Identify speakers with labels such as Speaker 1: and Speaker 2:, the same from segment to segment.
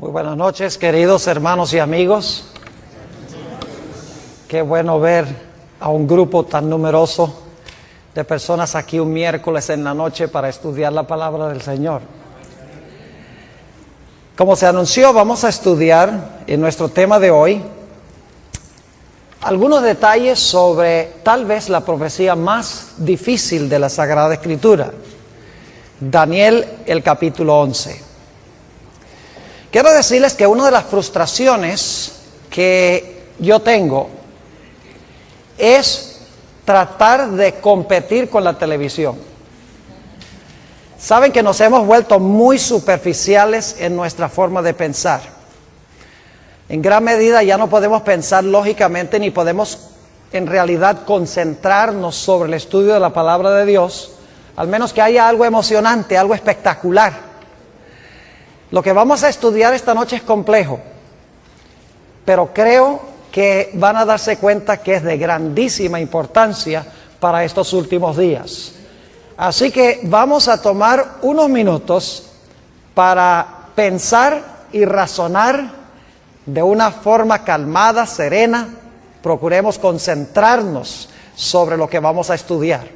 Speaker 1: Muy buenas noches, queridos hermanos y amigos. Qué bueno ver a un grupo tan numeroso de personas aquí un miércoles en la noche para estudiar la palabra del Señor. Como se anunció, vamos a estudiar en nuestro tema de hoy algunos detalles sobre tal vez la profecía más difícil de la Sagrada Escritura, Daniel, el capítulo 11. Quiero decirles que una de las frustraciones que yo tengo es tratar de competir con la televisión. Saben que nos hemos vuelto muy superficiales en nuestra forma de pensar. En gran medida ya no podemos pensar lógicamente ni podemos en realidad concentrarnos sobre el estudio de la palabra de Dios, al menos que haya algo emocionante, algo espectacular. Lo que vamos a estudiar esta noche es complejo, pero creo que van a darse cuenta que es de grandísima importancia para estos últimos días. Así que vamos a tomar unos minutos para pensar y razonar de una forma calmada, serena. Procuremos concentrarnos sobre lo que vamos a estudiar.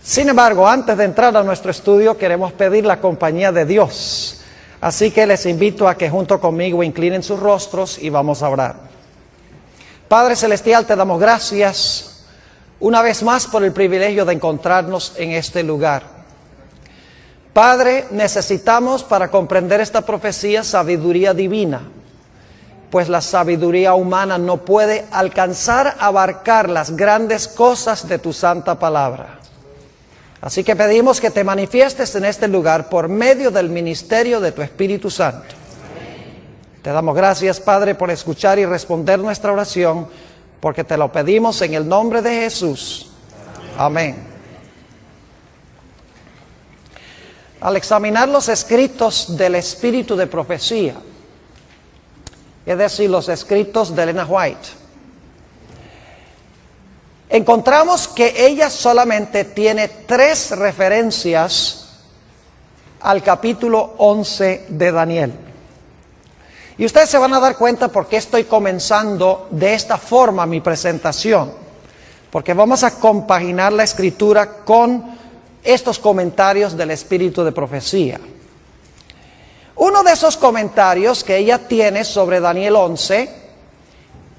Speaker 1: Sin embargo, antes de entrar a nuestro estudio, queremos pedir la compañía de Dios. Así que les invito a que junto conmigo inclinen sus rostros y vamos a orar. Padre Celestial, te damos gracias una vez más por el privilegio de encontrarnos en este lugar. Padre, necesitamos para comprender esta profecía sabiduría divina, pues la sabiduría humana no puede alcanzar a abarcar las grandes cosas de tu santa palabra. Así que pedimos que te manifiestes en este lugar por medio del ministerio de tu Espíritu Santo. Te damos gracias, Padre, por escuchar y responder nuestra oración, porque te lo pedimos en el nombre de Jesús. Amén. Al examinar los escritos del espíritu de profecía, es decir, los escritos de Ellen White, encontramos que ella solamente tiene 3 referencias al capítulo 11 de Daniel. Y ustedes se van a dar cuenta por qué estoy comenzando de esta forma mi presentación. Porque vamos a compaginar la escritura con estos comentarios del espíritu de profecía. Uno de esos comentarios que ella tiene sobre Daniel 11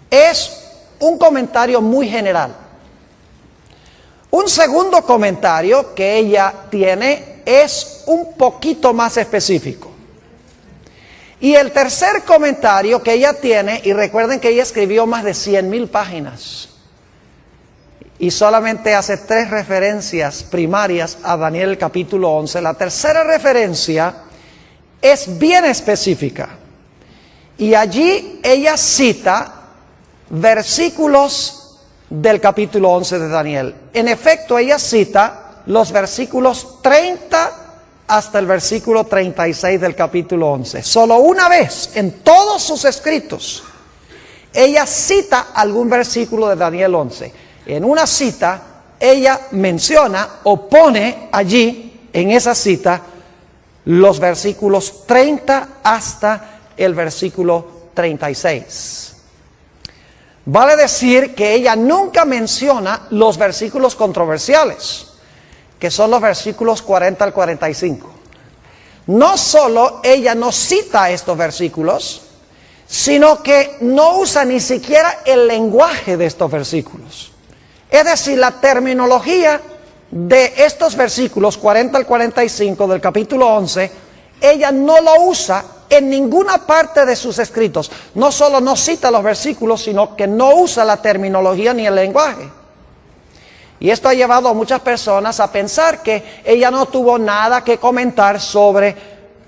Speaker 1: es un comentario muy general. Un segundo comentario que ella tiene es un poquito más específico. Y el tercer comentario que ella tiene, y recuerden que ella escribió más de 100,000 páginas, y solamente hace 3 referencias primarias a Daniel capítulo 11. La tercera referencia es bien específica, y allí ella cita versículos del capítulo 11 de Daniel. En efecto, ella cita los versículos 30 hasta el versículo 36 del capítulo 11. Solo una vez en todos sus escritos ella cita algún versículo de Daniel 11. En una cita ella menciona o pone allí en esa cita los versículos 30 hasta el versículo 36. Vale decir que ella nunca menciona los versículos controversiales, que son los versículos 40 al 45. No solo ella no cita estos versículos, sino que no usa ni siquiera el lenguaje de estos versículos. Es decir, la terminología de estos versículos 40 al 45 del capítulo 11, ella no lo usa en ninguna parte de sus escritos. No solo no cita los versículos, sino que no usa la terminología ni el lenguaje. Y esto ha llevado a muchas personas a pensar que ella no tuvo nada que comentar sobre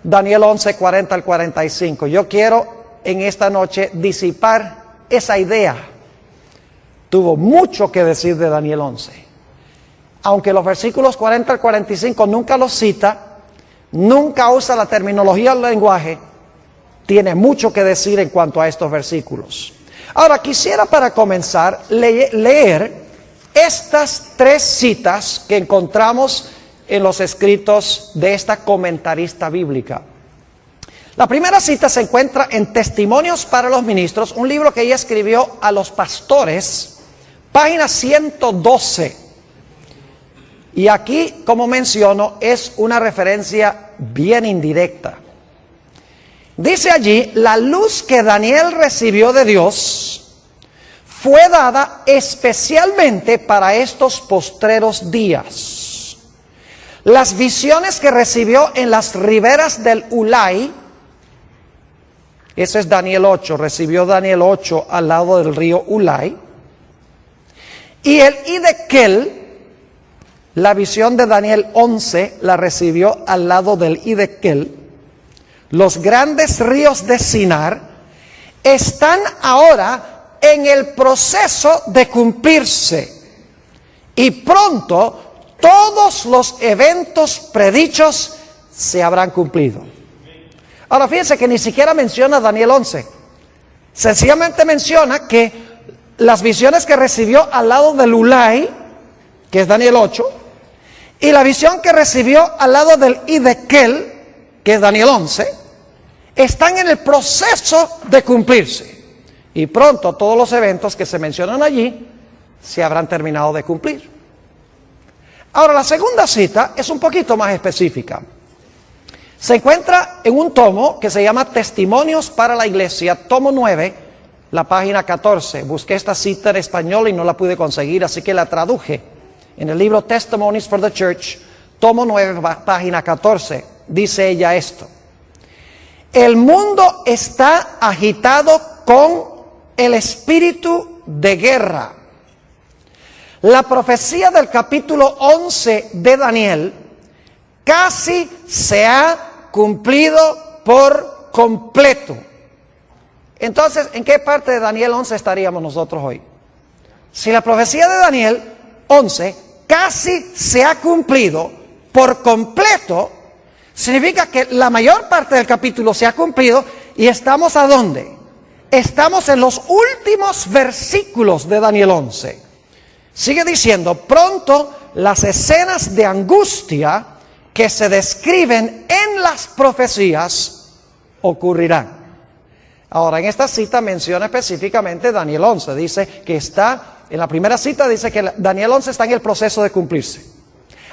Speaker 1: Daniel 11, 40 al 45. Yo quiero en esta noche disipar esa idea. Tuvo mucho que decir de Daniel 11. Aunque los versículos 40 al 45 nunca los cita, nunca usa la terminología del lenguaje, tiene mucho que decir en cuanto a estos versículos. Ahora, quisiera para comenzar leer estas 3 citas que encontramos en los escritos de esta comentarista bíblica. La primera cita se encuentra en Testimonios para los Ministros, un libro que ella escribió a los pastores, página 112. Y aquí, como menciono, es una referencia bien indirecta. Dice allí, la luz que Daniel recibió de Dios fue dada especialmente para estos postreros días. Las visiones que recibió en las riberas del Ulai, ese es Daniel 8, recibió Daniel 8 al lado del río Ulai, y el Hidekel, la visión de Daniel 11 la recibió al lado del Hidekel. Los grandes ríos de Sinar están ahora en el proceso de cumplirse. Y pronto todos los eventos predichos se habrán cumplido. Ahora fíjense que ni siquiera menciona Daniel 11. Sencillamente menciona que las visiones que recibió al lado del Ulai, que es Daniel 8, y la visión que recibió al lado del Hidekel, que es Daniel 11, están en el proceso de cumplirse. Y pronto todos los eventos que se mencionan allí se habrán terminado de cumplir. Ahora, la segunda cita es un poquito más específica. Se encuentra en un tomo que se llama Testimonios para la Iglesia, tomo 9, la página 14. Busqué esta cita en español y no la pude conseguir, así que la traduje. En el libro Testimonies for the Church, tomo 9, página 14, dice ella esto. El mundo está agitado con el espíritu de guerra. La profecía del capítulo 11 de Daniel casi se ha cumplido por completo. Entonces, ¿en qué parte de Daniel 11 estaríamos nosotros hoy? Si la profecía de Daniel 11 casi se ha cumplido por completo, significa que la mayor parte del capítulo se ha cumplido y estamos ¿a dónde? Estamos en los últimos versículos de Daniel 11. Sigue diciendo, pronto las escenas de angustia que se describen en las profecías ocurrirán. Ahora, en esta cita menciona específicamente Daniel 11. Dice que está, en la primera cita dice que Daniel 11 está en el proceso de cumplirse.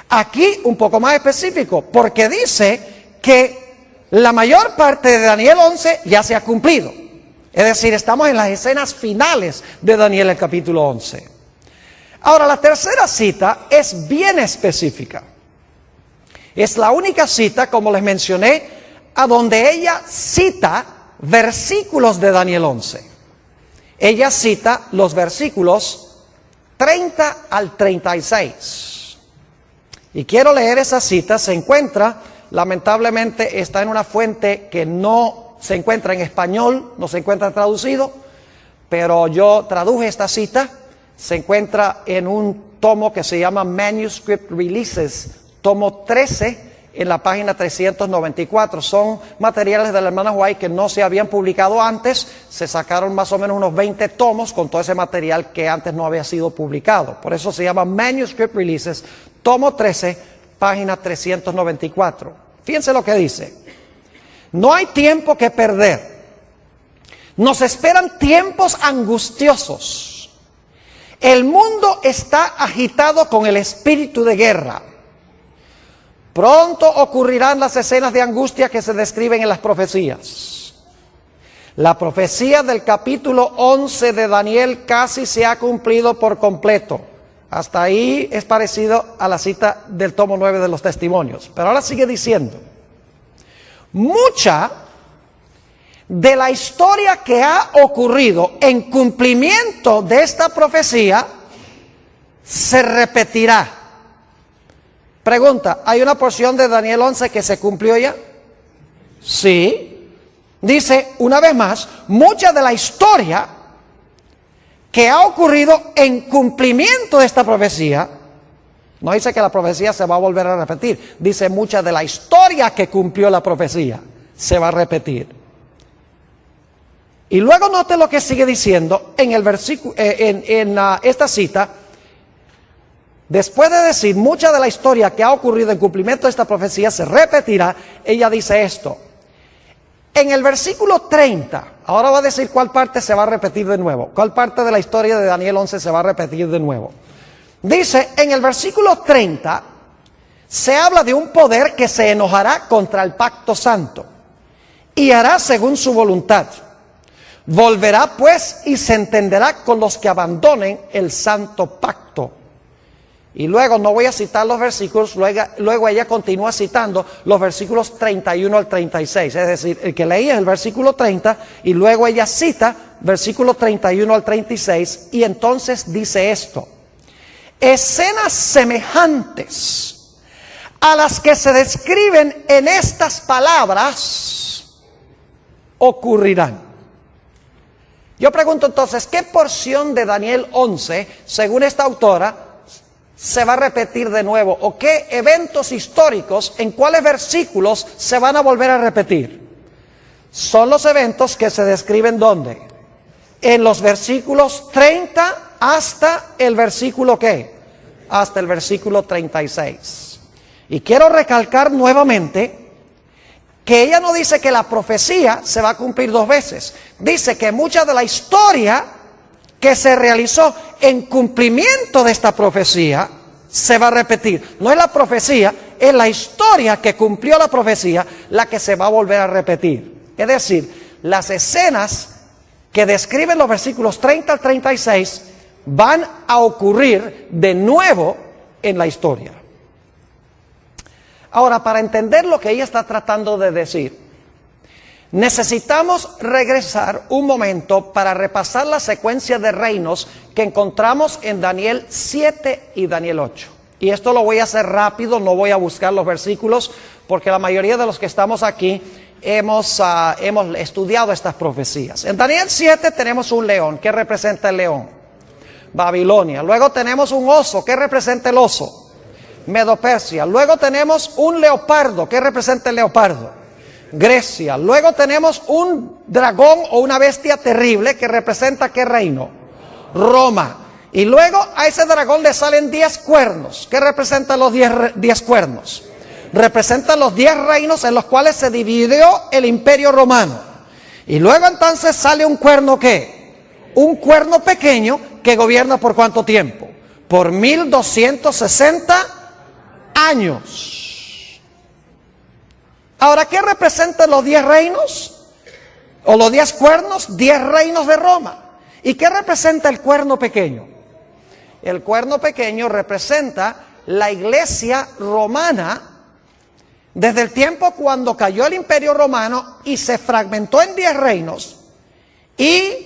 Speaker 1: Aquí un poco más específico, porque dice que la mayor parte de Daniel 11 ya se ha cumplido. Es decir, estamos en las escenas finales de Daniel, el capítulo 11. Ahora, la tercera cita es bien específica. Es la única cita, como les mencioné, a donde ella cita versículos de Daniel 11. Ella cita los versículos 30 al 36. Y quiero leer esa cita. Se encuentra, lamentablemente, está en una fuente que no se encuentra en español, no se encuentra traducido, pero yo traduje esta cita. Se encuentra en un tomo que se llama Manuscript Releases, tomo 13, en la página 394. Son materiales de la hermana White que no se habían publicado antes. Se sacaron más o menos unos 20 tomos con todo ese material que antes no había sido publicado. Por eso se llama Manuscript Releases, tomo 13, página 394. Fíjense lo que dice. No hay tiempo que perder. Nos esperan tiempos angustiosos. El mundo está agitado con el espíritu de guerra. Pronto ocurrirán las escenas de angustia que se describen en las profecías. La profecía del capítulo 11 de Daniel casi se ha cumplido por completo. Hasta ahí es parecido a la cita del tomo 9 de los Testimonios. Pero ahora sigue diciendo, mucha de la historia que ha ocurrido en cumplimiento de esta profecía se repetirá. Pregunta, ¿hay una porción de Daniel 11 que se cumplió ya? Sí. Dice, una vez más, mucha de la historia que ha ocurrido en cumplimiento de esta profecía, no dice que la profecía se va a volver a repetir, dice mucha de la historia que cumplió la profecía se va a repetir. Y luego note lo que sigue diciendo en el versículo, esta cita. Después de decir mucha de la historia que ha ocurrido en cumplimiento de esta profecía se repetirá, ella dice esto: En el versículo 30, ahora va a decir cuál parte se va a repetir de nuevo, cuál parte de la historia de Daniel 11 se va a repetir de nuevo. Dice, en el versículo 30, se habla de un poder que se enojará contra el pacto santo y hará según su voluntad. Volverá pues y se entenderá con los que abandonen el santo pacto. Y luego, no voy a citar los versículos, luego ella continúa citando los versículos 31 al 36. Es decir, el que leía es el versículo 30 y luego ella cita versículo 31 al 36 y entonces dice esto. Escenas semejantes a las que se describen en estas palabras ocurrirán. Yo pregunto entonces, ¿qué porción de Daniel 11, según esta autora, se va a repetir de nuevo? ¿O qué eventos históricos, en cuáles versículos se van a volver a repetir? Son los eventos que se describen ¿dónde? En los versículos 30 hasta el versículo ¿qué? Hasta el versículo 36. Y quiero recalcar nuevamente que ella no dice que la profecía se va a cumplir dos veces. Dice que mucha de la historia que se realizó en cumplimiento de esta profecía se va a repetir. No es la profecía, es la historia que cumplió la profecía la que se va a volver a repetir. Es decir, las escenas que describen los versículos 30 al 36 van a ocurrir de nuevo en la historia. Ahora, para entender lo que ella está tratando de decir, necesitamos regresar un momento para repasar la secuencia de reinos que encontramos en Daniel 7 y Daniel 8. Y esto lo voy a hacer rápido, no voy a buscar los versículos, porque la mayoría de los que estamos aquí hemos estudiado estas profecías. En Daniel 7 tenemos un león. ¿Qué representa el león? Babilonia. Luego tenemos un oso. ¿Qué representa el oso? Medo-Persia. Luego tenemos un leopardo. ¿Qué representa el leopardo? Grecia. Luego tenemos un dragón o una bestia terrible que representa ¿qué reino? Roma. Y luego a ese dragón le salen 10 cuernos. ¿Qué representan los 10 cuernos? Representan los 10 reinos en los cuales se dividió el imperio romano. Y luego entonces sale un cuerno ¿qué? Un cuerno pequeño que gobierna ¿por cuánto tiempo? Por 1260 años. Ahora, ¿qué representan los 10 reinos? O los 10 cuernos, 10 reinos de Roma. ¿Y qué representa el cuerno pequeño? El cuerno pequeño representa la iglesia romana desde el tiempo cuando cayó el imperio romano y se fragmentó en 10 reinos y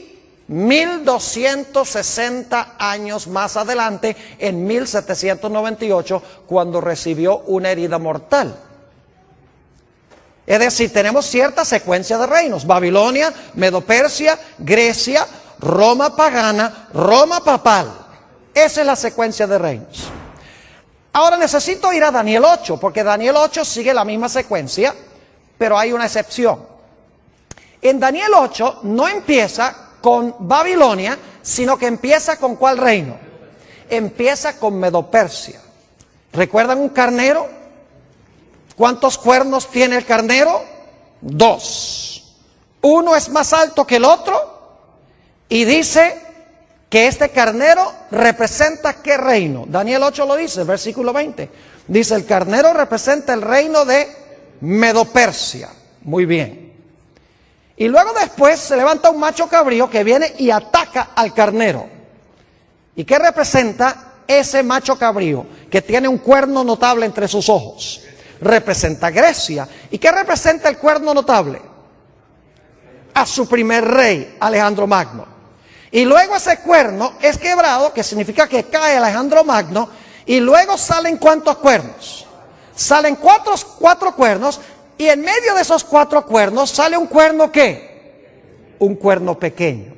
Speaker 1: 1260 años más adelante, en 1798, cuando recibió una herida mortal. Es decir, tenemos cierta secuencia de reinos: Babilonia, Medo-Persia, Grecia, Roma pagana, Roma papal. Esa es la secuencia de reinos. Ahora necesito ir a Daniel 8, porque Daniel 8 sigue la misma secuencia, pero hay una excepción. En Daniel 8 no empieza con Babilonia, sino que empieza con ¿cuál reino? Empieza con Medo-Persia. ¿Recuerdan un carnero? ¿Cuántos cuernos tiene el carnero? 2. Uno es más alto que el otro y dice que este carnero representa ¿qué reino? Daniel 8 lo dice, versículo 20. Dice, el carnero representa el reino de Medo-Persia. Muy bien. Y luego después se levanta un macho cabrío que viene y ataca al carnero. ¿Y qué representa ese macho cabrío que tiene un cuerno notable entre sus ojos? Representa Grecia. ¿Y qué representa el cuerno notable? A su primer rey, Alejandro Magno. Y luego ese cuerno es quebrado, que significa que cae Alejandro Magno, y luego salen ¿cuántos cuernos? Salen cuatro cuernos, y en medio de esos 4 cuernos sale un cuerno ¿qué? Un cuerno pequeño.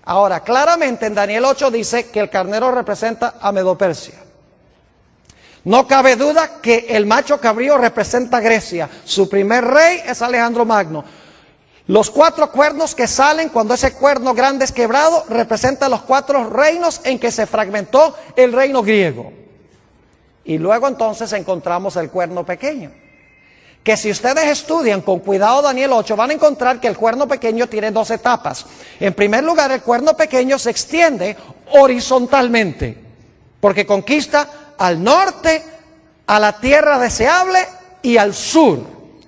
Speaker 1: Ahora, claramente en Daniel 8 dice que el carnero representa a Medo-Persia. No cabe duda que el macho cabrío representa a Grecia. Su primer rey es Alejandro Magno. Los 4 cuernos que salen cuando ese cuerno grande es quebrado representan los 4 reinos en que se fragmentó el reino griego. Y luego entonces encontramos el cuerno pequeño, que si ustedes estudian con cuidado Daniel 8, van a encontrar que el cuerno pequeño tiene dos etapas. En primer lugar, el cuerno pequeño se extiende horizontalmente, porque conquista al norte, a la tierra deseable y al sur.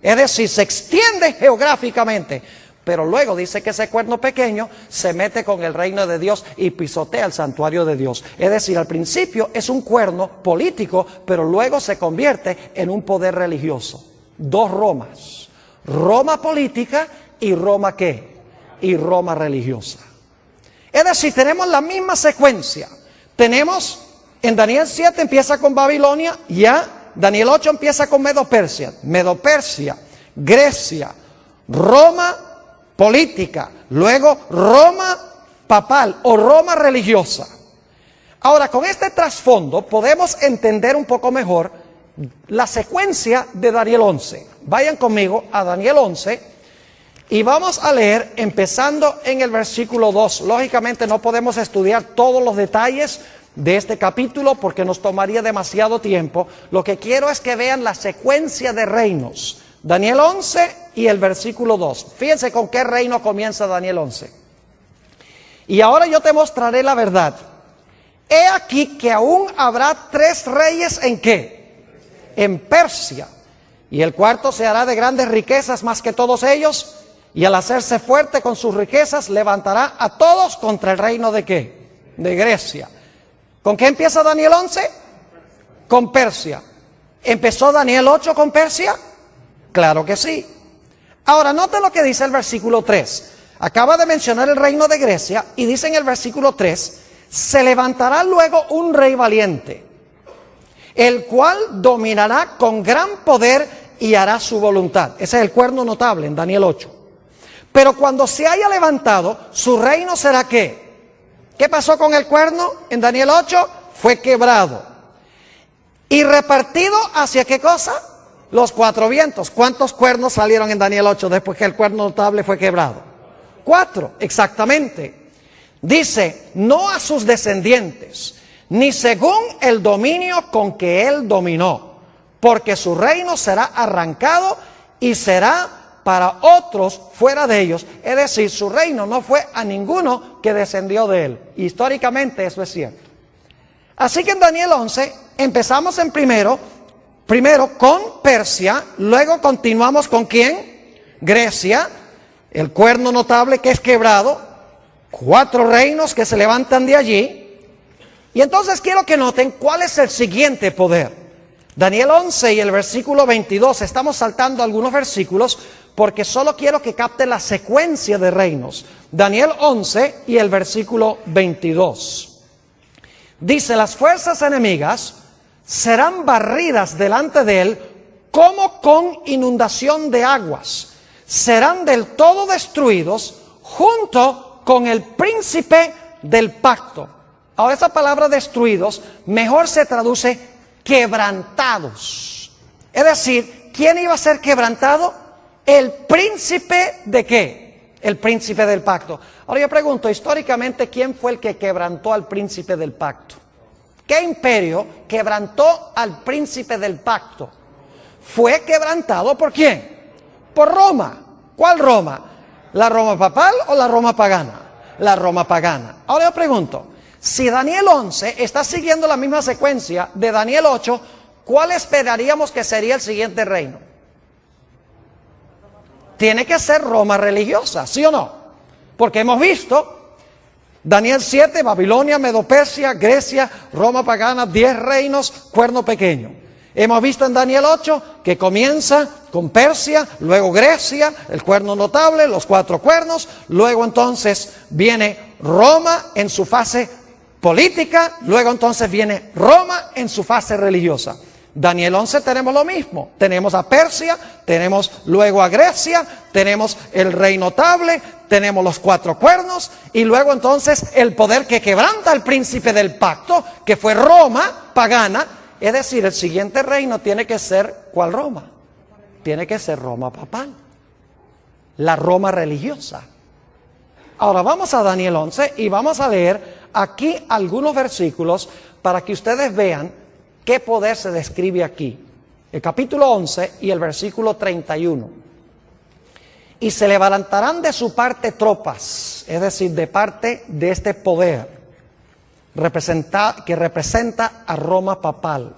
Speaker 1: Es decir, se extiende geográficamente. Pero luego dice que ese cuerno pequeño se mete con el reino de Dios y pisotea el santuario de Dios. Es decir, al principio es un cuerno político, pero luego se convierte en un poder religioso. Dos Romas. Roma política y Roma ¿qué? Y Roma religiosa. Es decir, tenemos la misma secuencia. Tenemos, en Daniel 7 empieza con Babilonia, ya. Daniel 8 empieza con Medo-Persia. Medo-Persia, Grecia, Roma política, luego Roma papal o Roma religiosa. Ahora, con este trasfondo podemos entender un poco mejor la secuencia de Daniel 11. Vayan conmigo a Daniel 11 y vamos a leer empezando en el versículo 2. Lógicamente no podemos estudiar todos los detalles de este capítulo porque nos tomaría demasiado tiempo. Lo que quiero es que vean la secuencia de reinos. Daniel 11 y el versículo 2. Fíjense con qué reino comienza Daniel 11. Y ahora yo te mostraré la verdad. He aquí que aún habrá 3 reyes ¿en qué? En Persia. Y el cuarto se hará de grandes riquezas más que todos ellos. Y al hacerse fuerte con sus riquezas levantará a todos contra el reino ¿de qué? De Grecia. ¿Con qué empieza Daniel 11? Con Persia. ¿Empezó Daniel 8 con Persia? Claro que sí. Ahora, note lo que dice el versículo 3. Acaba de mencionar el reino de Grecia y dice en el versículo 3, se levantará luego un rey valiente, el cual dominará con gran poder y hará su voluntad. Ese es el cuerno notable en Daniel 8. Pero cuando se haya levantado, su reino será ¿qué? ¿Qué pasó con el cuerno en Daniel 8? Fue quebrado. ¿Y repartido hacia qué cosa? Los 4 vientos. ¿Cuántos cuernos salieron en Daniel 8 después que el cuerno notable fue quebrado? 4, exactamente. Dice, no a sus descendientes, ni según el dominio con que él dominó, porque su reino será arrancado y será para otros fuera de ellos. Es decir, su reino no fue a ninguno que descendió de él. Históricamente eso es cierto. Así que en Daniel 11 empezamos en primero con Persia, luego continuamos con ¿quién? Grecia, el cuerno notable que es quebrado, 4 reinos que se levantan de allí. Y entonces quiero que noten cuál es el siguiente poder. Daniel 11 y el versículo 22, estamos saltando algunos versículos porque solo quiero que capten la secuencia de reinos. Daniel 11 y el versículo 22. Dice, las fuerzas enemigas serán barridas delante de él como con inundación de aguas. Serán del todo destruidos junto con el príncipe del pacto. Ahora esa palabra destruidos mejor se traduce quebrantados. Es decir, ¿quién iba a ser quebrantado? El príncipe ¿de qué? El príncipe del pacto. Ahora yo pregunto, históricamente, ¿quién fue el que quebrantó al príncipe del pacto? ¿Qué imperio quebrantó al príncipe del pacto? ¿Fue quebrantado por quién? Por Roma. ¿Cuál Roma? ¿La Roma papal o la Roma pagana? La Roma pagana. Ahora yo pregunto, si Daniel 11 está siguiendo la misma secuencia de Daniel 8, ¿cuál esperaríamos que sería el siguiente reino? Tiene que ser Roma religiosa, ¿sí o no? Porque hemos visto Daniel 7, Babilonia, Medo-Persia, Grecia, Roma pagana, 10 reinos, cuerno pequeño. Hemos visto en Daniel 8 que comienza con Persia, luego Grecia, el cuerno notable, los 4 cuernos, luego entonces viene Roma en su fase política, luego entonces viene Roma en su fase religiosa. Daniel 11 tenemos lo mismo, tenemos a Persia, tenemos luego a Grecia, tenemos el rey notable, tenemos los 4 cuernos y luego entonces el poder que quebranta al príncipe del pacto, que fue Roma pagana. Es decir, el siguiente reino tiene que ser, ¿cuál Roma? Tiene que ser Roma papal, la Roma religiosa. Ahora vamos a Daniel 11 y vamos a leer aquí algunos versículos para que ustedes vean qué poder se describe aquí. el capítulo 11 y el versículo 31. Y se levantarán de su parte tropas, es decir, de parte de este poder que representa a Roma papal,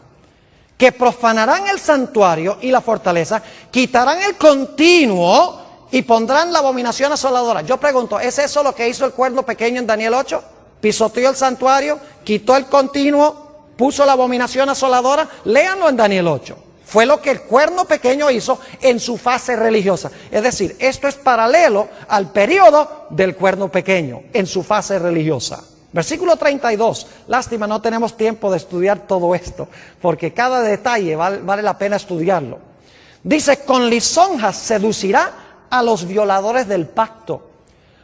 Speaker 1: que profanarán el santuario y la fortaleza, quitarán el continuo y pondrán la abominación asoladora. Yo pregunto, ¿es eso lo que hizo el cuerno pequeño en Daniel 8? Pisoteó el santuario, quitó el continuo, puso la abominación asoladora. Léanlo en Daniel 8. Fue lo que el cuerno pequeño hizo en su fase religiosa. Es decir, esto es paralelo al periodo del cuerno pequeño en su fase religiosa. Versículo 32. Lástima, no tenemos tiempo de estudiar todo esto, porque cada detalle vale la pena estudiarlo. Dice, con lisonjas seducirá a los violadores del pacto,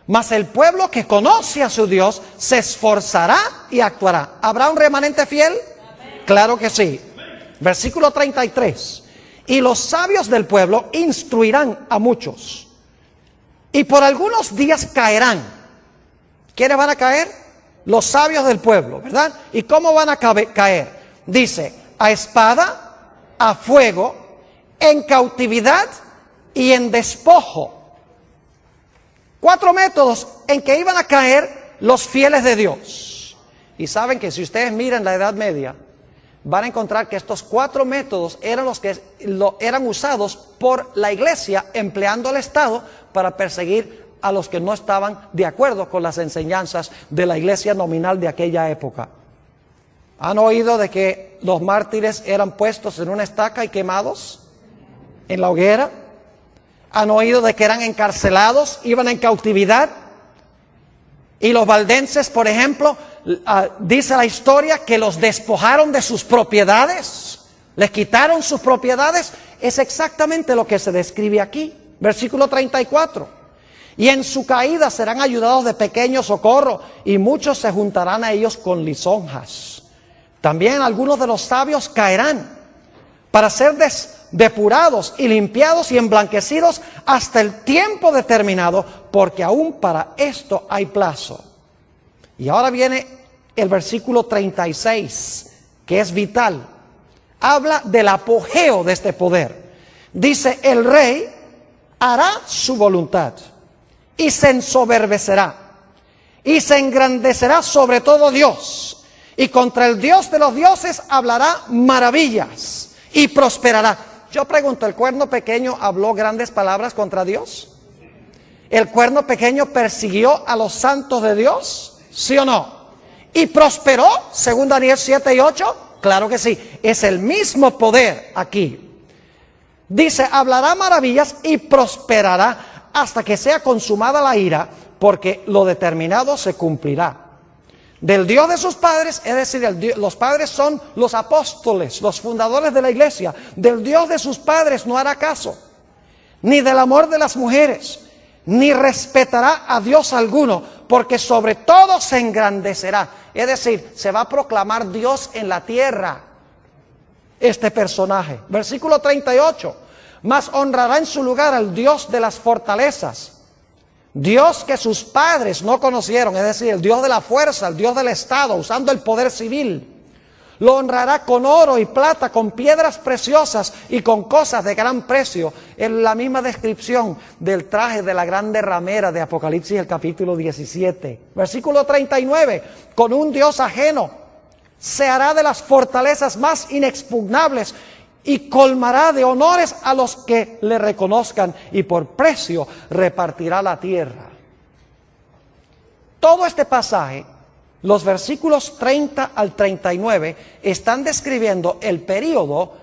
Speaker 1: mas el pueblo que conoce a su Dios se esforzará y actuará. ¿Habrá un remanente fiel? Claro que sí. Versículo 33. Y los sabios del pueblo instruirán a muchos, y por algunos días caerán. ¿Quiénes van a caer? Los sabios del pueblo, ¿verdad? ¿Y cómo van a caer? Dice, a espada, a fuego, en cautividad y en despojo. 4 métodos en que iban a caer los fieles de Dios. Y saben que si ustedes miran la Edad Media, van a encontrar que estos 4 métodos eran los que eran usados por la iglesia, empleando al Estado para perseguir a los que no estaban de acuerdo con las enseñanzas de la iglesia nominal de aquella época. ¿Han oído de que los mártires eran puestos en una estaca y quemados en la hoguera? ¿Han oído de que eran encarcelados, iban en cautividad? Y los valdenses, por ejemplo, dice la historia que los despojaron de sus propiedades, les quitaron sus propiedades. Es exactamente lo que se describe aquí. Versículo 34. Y en su caída serán ayudados de pequeño socorro, y muchos se juntarán a ellos con lisonjas. También algunos de los sabios caerán para ser depurados y limpiados y emblanquecidos hasta el tiempo determinado, porque aún para esto hay plazo. Y ahora viene el versículo 36, que es vital. Habla del apogeo de este poder. Dice, el rey hará su voluntad y se ensoberbecerá y se engrandecerá sobre todo Dios, y contra el Dios de los dioses hablará maravillas y prosperará. Yo pregunto, ¿el cuerno pequeño habló grandes palabras contra Dios? ¿El cuerno pequeño persiguió a los santos de Dios? ¿Sí o no? ¿Y prosperó, según Daniel 7 y 8? Claro que sí, es el mismo poder aquí. Dice, hablará maravillas y prosperará hasta que sea consumada la ira, porque lo determinado se cumplirá. Del Dios de sus padres, es decir, los padres son los apóstoles, los fundadores de la iglesia. Del Dios de sus padres no hará caso, ni del amor de las mujeres, ni respetará a Dios alguno, porque sobre todo se engrandecerá. Es decir, se va a proclamar Dios en la tierra, este personaje. Versículo 38. Mas honrará en su lugar al Dios de las fortalezas, Dios que sus padres no conocieron, es decir, el Dios de la fuerza, el Dios del Estado, usando el poder civil. Lo honrará con oro y plata, con piedras preciosas y con cosas de gran precio. En la misma descripción del traje de la grande ramera de Apocalipsis, el capítulo 17. Versículo 39, con un Dios ajeno se hará de las fortalezas más inexpugnables, y colmará de honores a los que le reconozcan, y por precio repartirá la tierra. Todo este pasaje, los versículos 30 al 39, están describiendo el período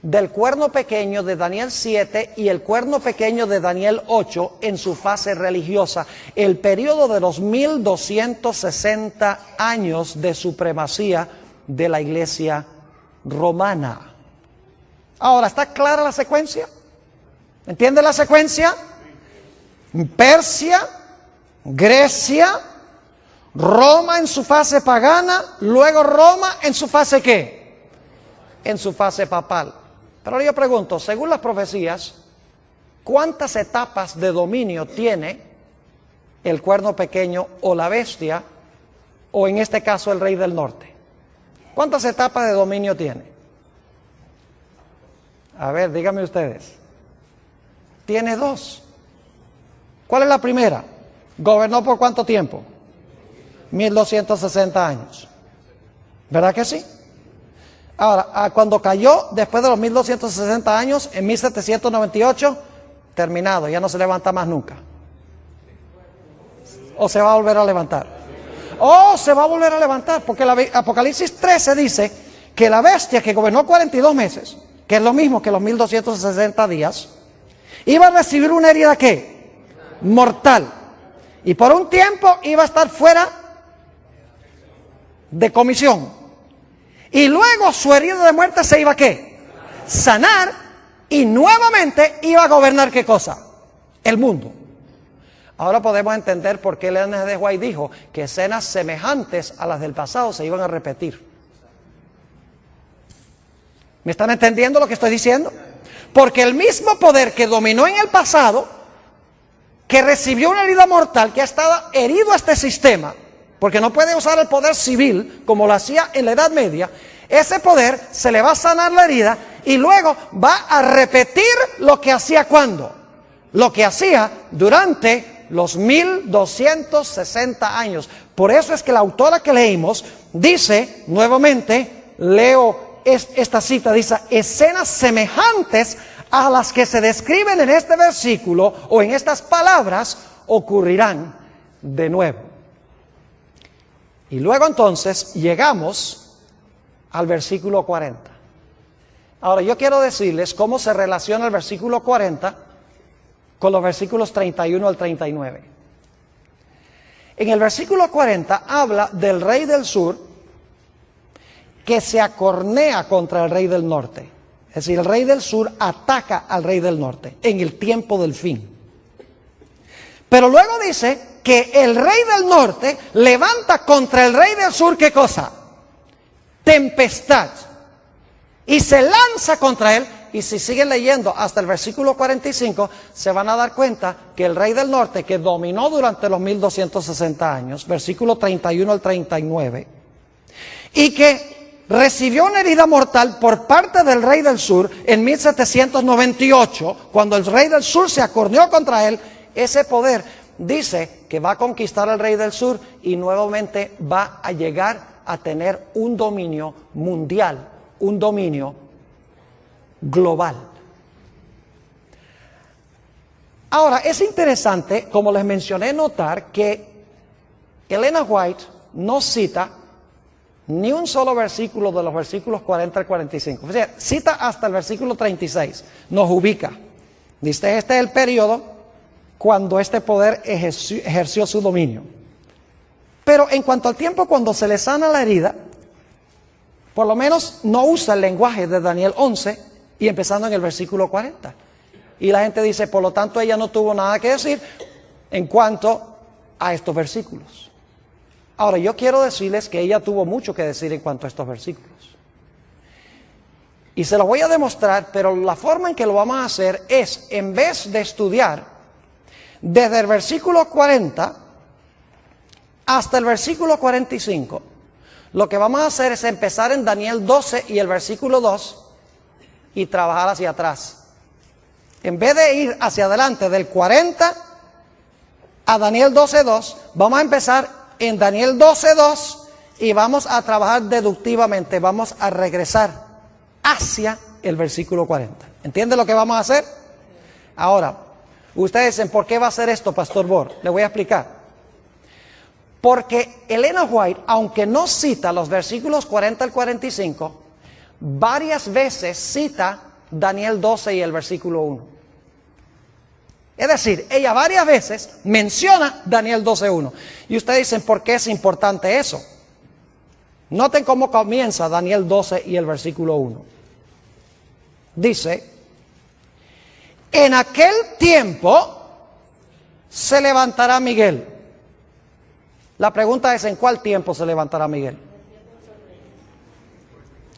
Speaker 1: del cuerno pequeño de Daniel 7 y el cuerno pequeño de Daniel 8 en su fase religiosa, el período de los 1260 años de supremacía de la iglesia romana. Ahora, ¿está clara la secuencia? ¿Entiende la secuencia? Persia, Grecia, Roma en su fase pagana, luego Roma en su fase ¿qué? En su fase papal. Pero yo pregunto, según las profecías, ¿cuántas etapas de dominio tiene el cuerno pequeño o la bestia, o en este caso el rey del norte? ¿Cuántas etapas de dominio tiene? A ver, díganme ustedes. Tiene dos. ¿Cuál es la primera? ¿Gobernó por cuánto tiempo? 1260 años. ¿Verdad que sí? Ahora, cuando cayó, después de los 1260 años, en 1798, terminado, ya no se levanta más nunca. ¿O se va a volver a levantar? ¡Oh, se va a volver a levantar! Porque Apocalipsis 13 dice que la bestia que gobernó 42 meses, que es lo mismo que los 1260 días, iba a recibir una herida, ¿qué? Mortal. Y por un tiempo iba a estar fuera de comisión. Y luego su herida de muerte se iba a ¿qué? Sanar, y nuevamente iba a gobernar ¿qué cosa? El mundo. Ahora podemos entender por qué Ellen G. White dijo que escenas semejantes a las del pasado se iban a repetir. ¿Me están entendiendo lo que estoy diciendo? Porque el mismo poder que dominó en el pasado, que recibió una herida mortal, que ha estado herido a este sistema, porque no puede usar el poder civil como lo hacía en la Edad Media, ese poder se le va a sanar la herida y luego va a repetir lo que hacía ¿cuándo? Lo que hacía durante los 1260 años. Por eso es que la autora que leímos dice, nuevamente, leo esta cita, dice, escenas semejantes a las que se describen en este versículo o en estas palabras ocurrirán de nuevo. Y luego entonces llegamos al versículo 40. Ahora yo quiero decirles cómo se relaciona el versículo 40 con los versículos 31 al 39. En el versículo 40 habla del rey del sur que se acornea contra el rey del norte. Es decir, el rey del sur ataca al rey del norte en el tiempo del fin. Pero luego dice que el rey del norte levanta contra el rey del sur, ¿qué cosa? Tempestad. Y se lanza contra él. Y si siguen leyendo hasta el versículo 45, se van a dar cuenta que el rey del norte, que dominó durante los 1260 años, versículo 31 al 39, y que recibió una herida mortal por parte del rey del sur en 1798, cuando el rey del sur se acorneó contra él, ese poder dice que va a conquistar al rey del sur y nuevamente va a llegar a tener un dominio mundial, un dominio global. Ahora, es interesante, como les mencioné, notar que Ellen G. White no cita ni un solo versículo de los versículos 40 al 45. O sea, cita hasta el versículo 36, nos ubica. Dice, este es el periodo cuando este poder ejerció su dominio. Pero en cuanto al tiempo cuando se le sana la herida, por lo menos no usa el lenguaje de Daniel 11 y empezando en el versículo 40. Y la gente dice, por lo tanto ella no tuvo nada que decir en cuanto a estos versículos. Ahora, yo quiero decirles que ella tuvo mucho que decir en cuanto a estos versículos. Y se lo voy a demostrar, pero la forma en que lo vamos a hacer es, en vez de estudiar desde el versículo 40 hasta el versículo 45, lo que vamos a hacer es empezar en Daniel 12 y el versículo 2 y trabajar hacia atrás. En vez de ir hacia adelante del 40 a Daniel 12.2, vamos a empezar en Daniel 12.2 y vamos a trabajar deductivamente, vamos a regresar hacia el versículo 40. ¿Entiende lo que vamos a hacer? Ahora, ustedes dicen, ¿por qué va a hacer esto, Pastor Bor? Le voy a explicar. Porque Ellen G. White, aunque no cita los versículos 40 al 45, varias veces cita Daniel 12 y el versículo 1. Es decir, ella varias veces menciona Daniel 12.1. Y ustedes dicen, ¿por qué es importante eso? Noten cómo comienza Daniel 12 y el versículo 1. Dice, en aquel tiempo se levantará Miguel. La pregunta es, ¿en cuál tiempo se levantará Miguel?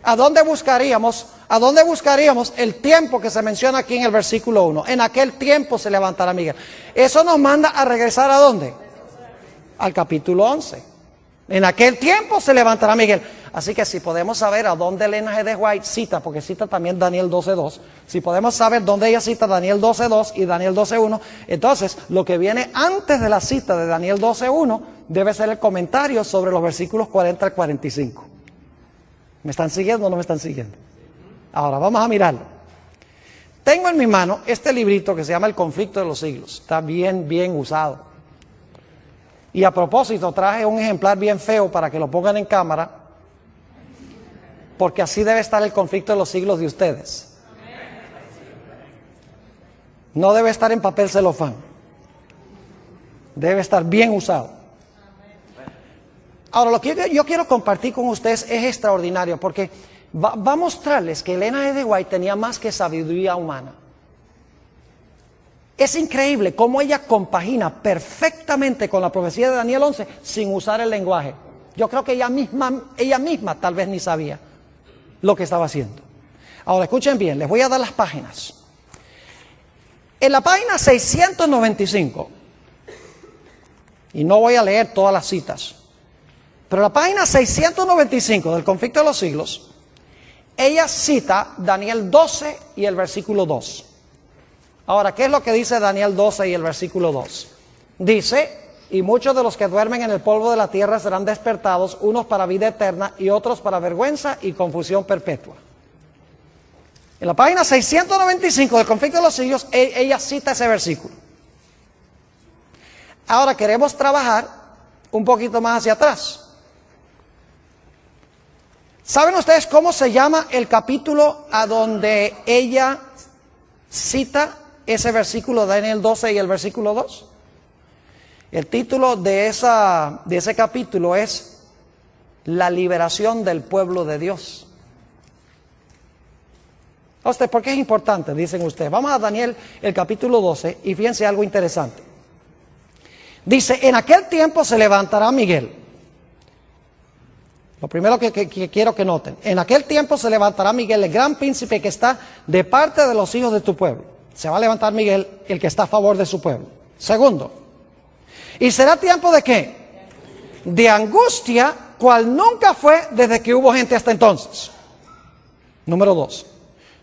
Speaker 1: ¿A dónde buscaríamos el tiempo que se menciona aquí en el versículo 1? En aquel tiempo se levantará Miguel. Eso nos manda a regresar ¿a dónde? Al capítulo 11. En aquel tiempo se levantará Miguel. Así que si podemos saber a dónde Elena G. de White cita, porque cita también Daniel 12:2, si podemos saber dónde ella cita Daniel 12:2 y Daniel 12:1, entonces lo que viene antes de la cita de Daniel 12:1 debe ser el comentario sobre los versículos 40 al 45. ¿Me están siguiendo o no me están siguiendo? Ahora vamos a mirarlo. Tengo en mi mano este librito que se llama El conflicto de los siglos. Está bien usado. Y a propósito traje un ejemplar bien feo para que lo pongan en cámara, porque así debe estar el conflicto de los siglos de ustedes. No debe estar en papel celofán. Debe estar bien usado. Ahora, lo que yo quiero compartir con ustedes es extraordinario, porque va a mostrarles que Elena G. de White tenía más que sabiduría humana. Es increíble cómo ella compagina perfectamente con la profecía de Daniel 11 sin usar el lenguaje. Yo creo que ella misma tal vez ni sabía lo que estaba haciendo. Ahora escuchen bien, les voy a dar las páginas. En la página 695, y no voy a leer todas las citas, pero en la página 695 del conflicto de los siglos, ella cita Daniel 12 y el versículo 2. Ahora, ¿qué es lo que dice Daniel 12 y el versículo 2? Dice, y muchos de los que duermen en el polvo de la tierra serán despertados, unos para vida eterna y otros para vergüenza y confusión perpetua. En la página 695 del conflicto de los siglos, ella cita ese versículo. Ahora queremos trabajar un poquito más hacia atrás. ¿Saben ustedes cómo se llama el capítulo a donde ella cita ese versículo de Daniel 12 y el versículo 2? El título de ese capítulo es La liberación del pueblo de Dios. ¿Por qué es importante? Dicen ustedes. Vamos a Daniel, el capítulo 12, y fíjense algo interesante. Dice, en aquel tiempo se levantará Miguel. Lo primero que quiero que noten. En aquel tiempo se levantará Miguel, el gran príncipe que está de parte de los hijos de tu pueblo. Se va a levantar Miguel, el que está a favor de su pueblo. Segundo, ¿y será tiempo de qué? De angustia, cual nunca fue desde que hubo gente hasta entonces. Número 2.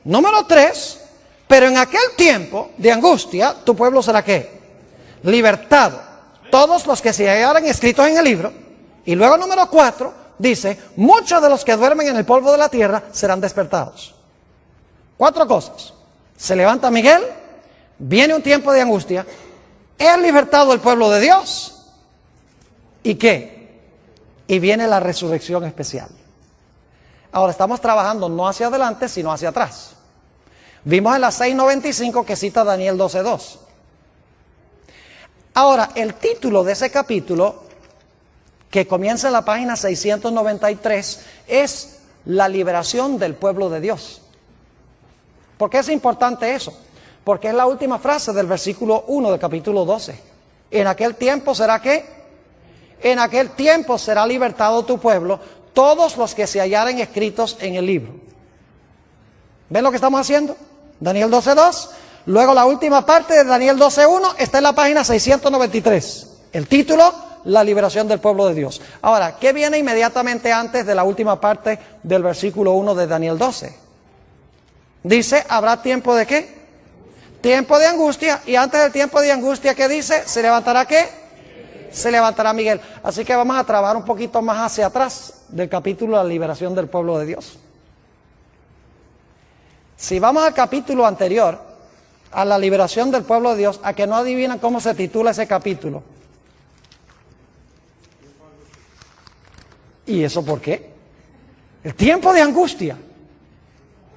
Speaker 1: Número 3, pero en aquel tiempo de angustia, tu pueblo será ¿qué? Libertado. Todos los que se hallaran escritos en el libro. Y luego número 4, dice, muchos de los que duermen en el polvo de la tierra serán despertados. 4 cosas. Se levanta Miguel, viene un tiempo de angustia, es libertado el pueblo de Dios. ¿Y qué? Y viene la resurrección especial. Ahora estamos trabajando no hacia adelante, sino hacia atrás. Vimos en la 695 que cita Daniel 12:2. Ahora, el título de ese capítulo, que comienza en la página 693, es la liberación del pueblo de Dios. ¿Por qué es importante eso? Porque es la última frase del versículo 1 del capítulo 12. En aquel tiempo será ¿qué? En aquel tiempo será libertado tu pueblo, todos los que se hallaren escritos en el libro. ¿Ven lo que estamos haciendo? Daniel 12:2. Luego la última parte de Daniel 12:1 está en la página 693. El título, la liberación del pueblo de Dios. Ahora, ¿qué viene inmediatamente antes de la última parte del versículo 1 de Daniel 12? Dice, ¿habrá tiempo de qué? Tiempo de angustia. Y antes del tiempo de angustia, ¿qué dice? ¿Se levantará qué? Se levantará Miguel. Así que vamos a trabajar un poquito más hacia atrás del capítulo de la liberación del pueblo de Dios. Si vamos al capítulo anterior, a la liberación del pueblo de Dios, a que no adivinan cómo se titula ese capítulo. ¿Y eso por qué? El tiempo de angustia.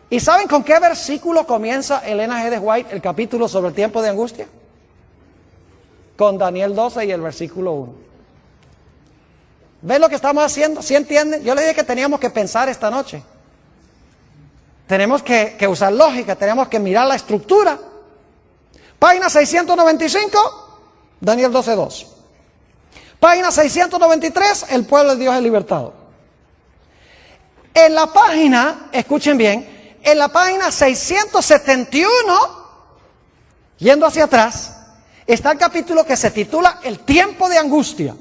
Speaker 1: ¿Y saben con qué versículo comienza Elena G. de White el capítulo sobre el tiempo de angustia? Con Daniel 12 y el versículo 1. ¿Ven lo que estamos haciendo? ¿Sí entienden? Yo les dije que teníamos que pensar esta noche. Tenemos que usar lógica, tenemos que mirar la estructura. Página 695, Daniel 12:2. Página 693, el pueblo de Dios es libertado. En la página, escuchen bien, en la página 671, yendo hacia atrás, está el capítulo que se titula El tiempo de angustia.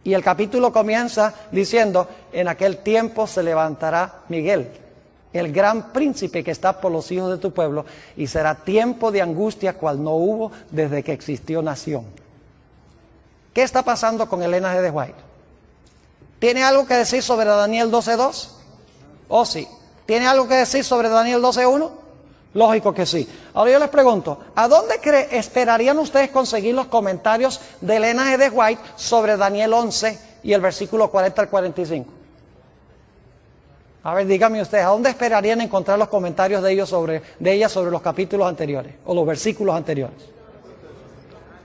Speaker 1: Y el capítulo comienza diciendo, en aquel tiempo se levantará Miguel, el gran príncipe que está por los hijos de tu pueblo, y será tiempo de angustia cual no hubo desde que existió nación. ¿Qué está pasando con el linaje de White? ¿Tiene algo que decir sobre Daniel 12:2? Oh, sí. ¿Tiene algo que decir sobre Daniel 12:1? Lógico que sí. Ahora yo les pregunto, ¿a dónde esperarían ustedes conseguir los comentarios del linaje de White sobre Daniel 11 y el versículo 40 al 45? A ver, díganme ustedes, ¿a dónde esperarían encontrar los comentarios de ella sobre los capítulos anteriores o los versículos anteriores?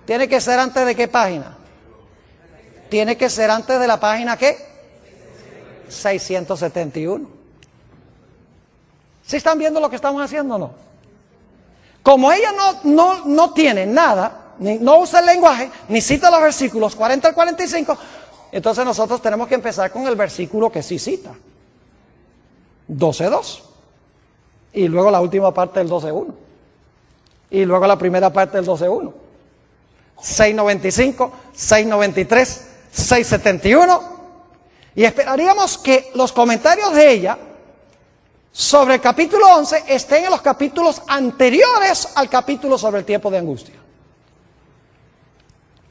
Speaker 1: ¿Tiene que ser antes de qué página? Tiene que ser antes de la página ¿qué? 671. ¿Sí están viendo lo que estamos haciendo o no? Como ella no tiene nada, no usa el lenguaje, ni cita los versículos 40 al 45, entonces nosotros tenemos que empezar con el versículo que sí cita. 12:2. Y luego la última parte del 12:1. Y luego la primera parte del 12:1. 695, 693, 671. Y esperaríamos que los comentarios de ella sobre el capítulo 11 estén en los capítulos anteriores al capítulo sobre el tiempo de angustia.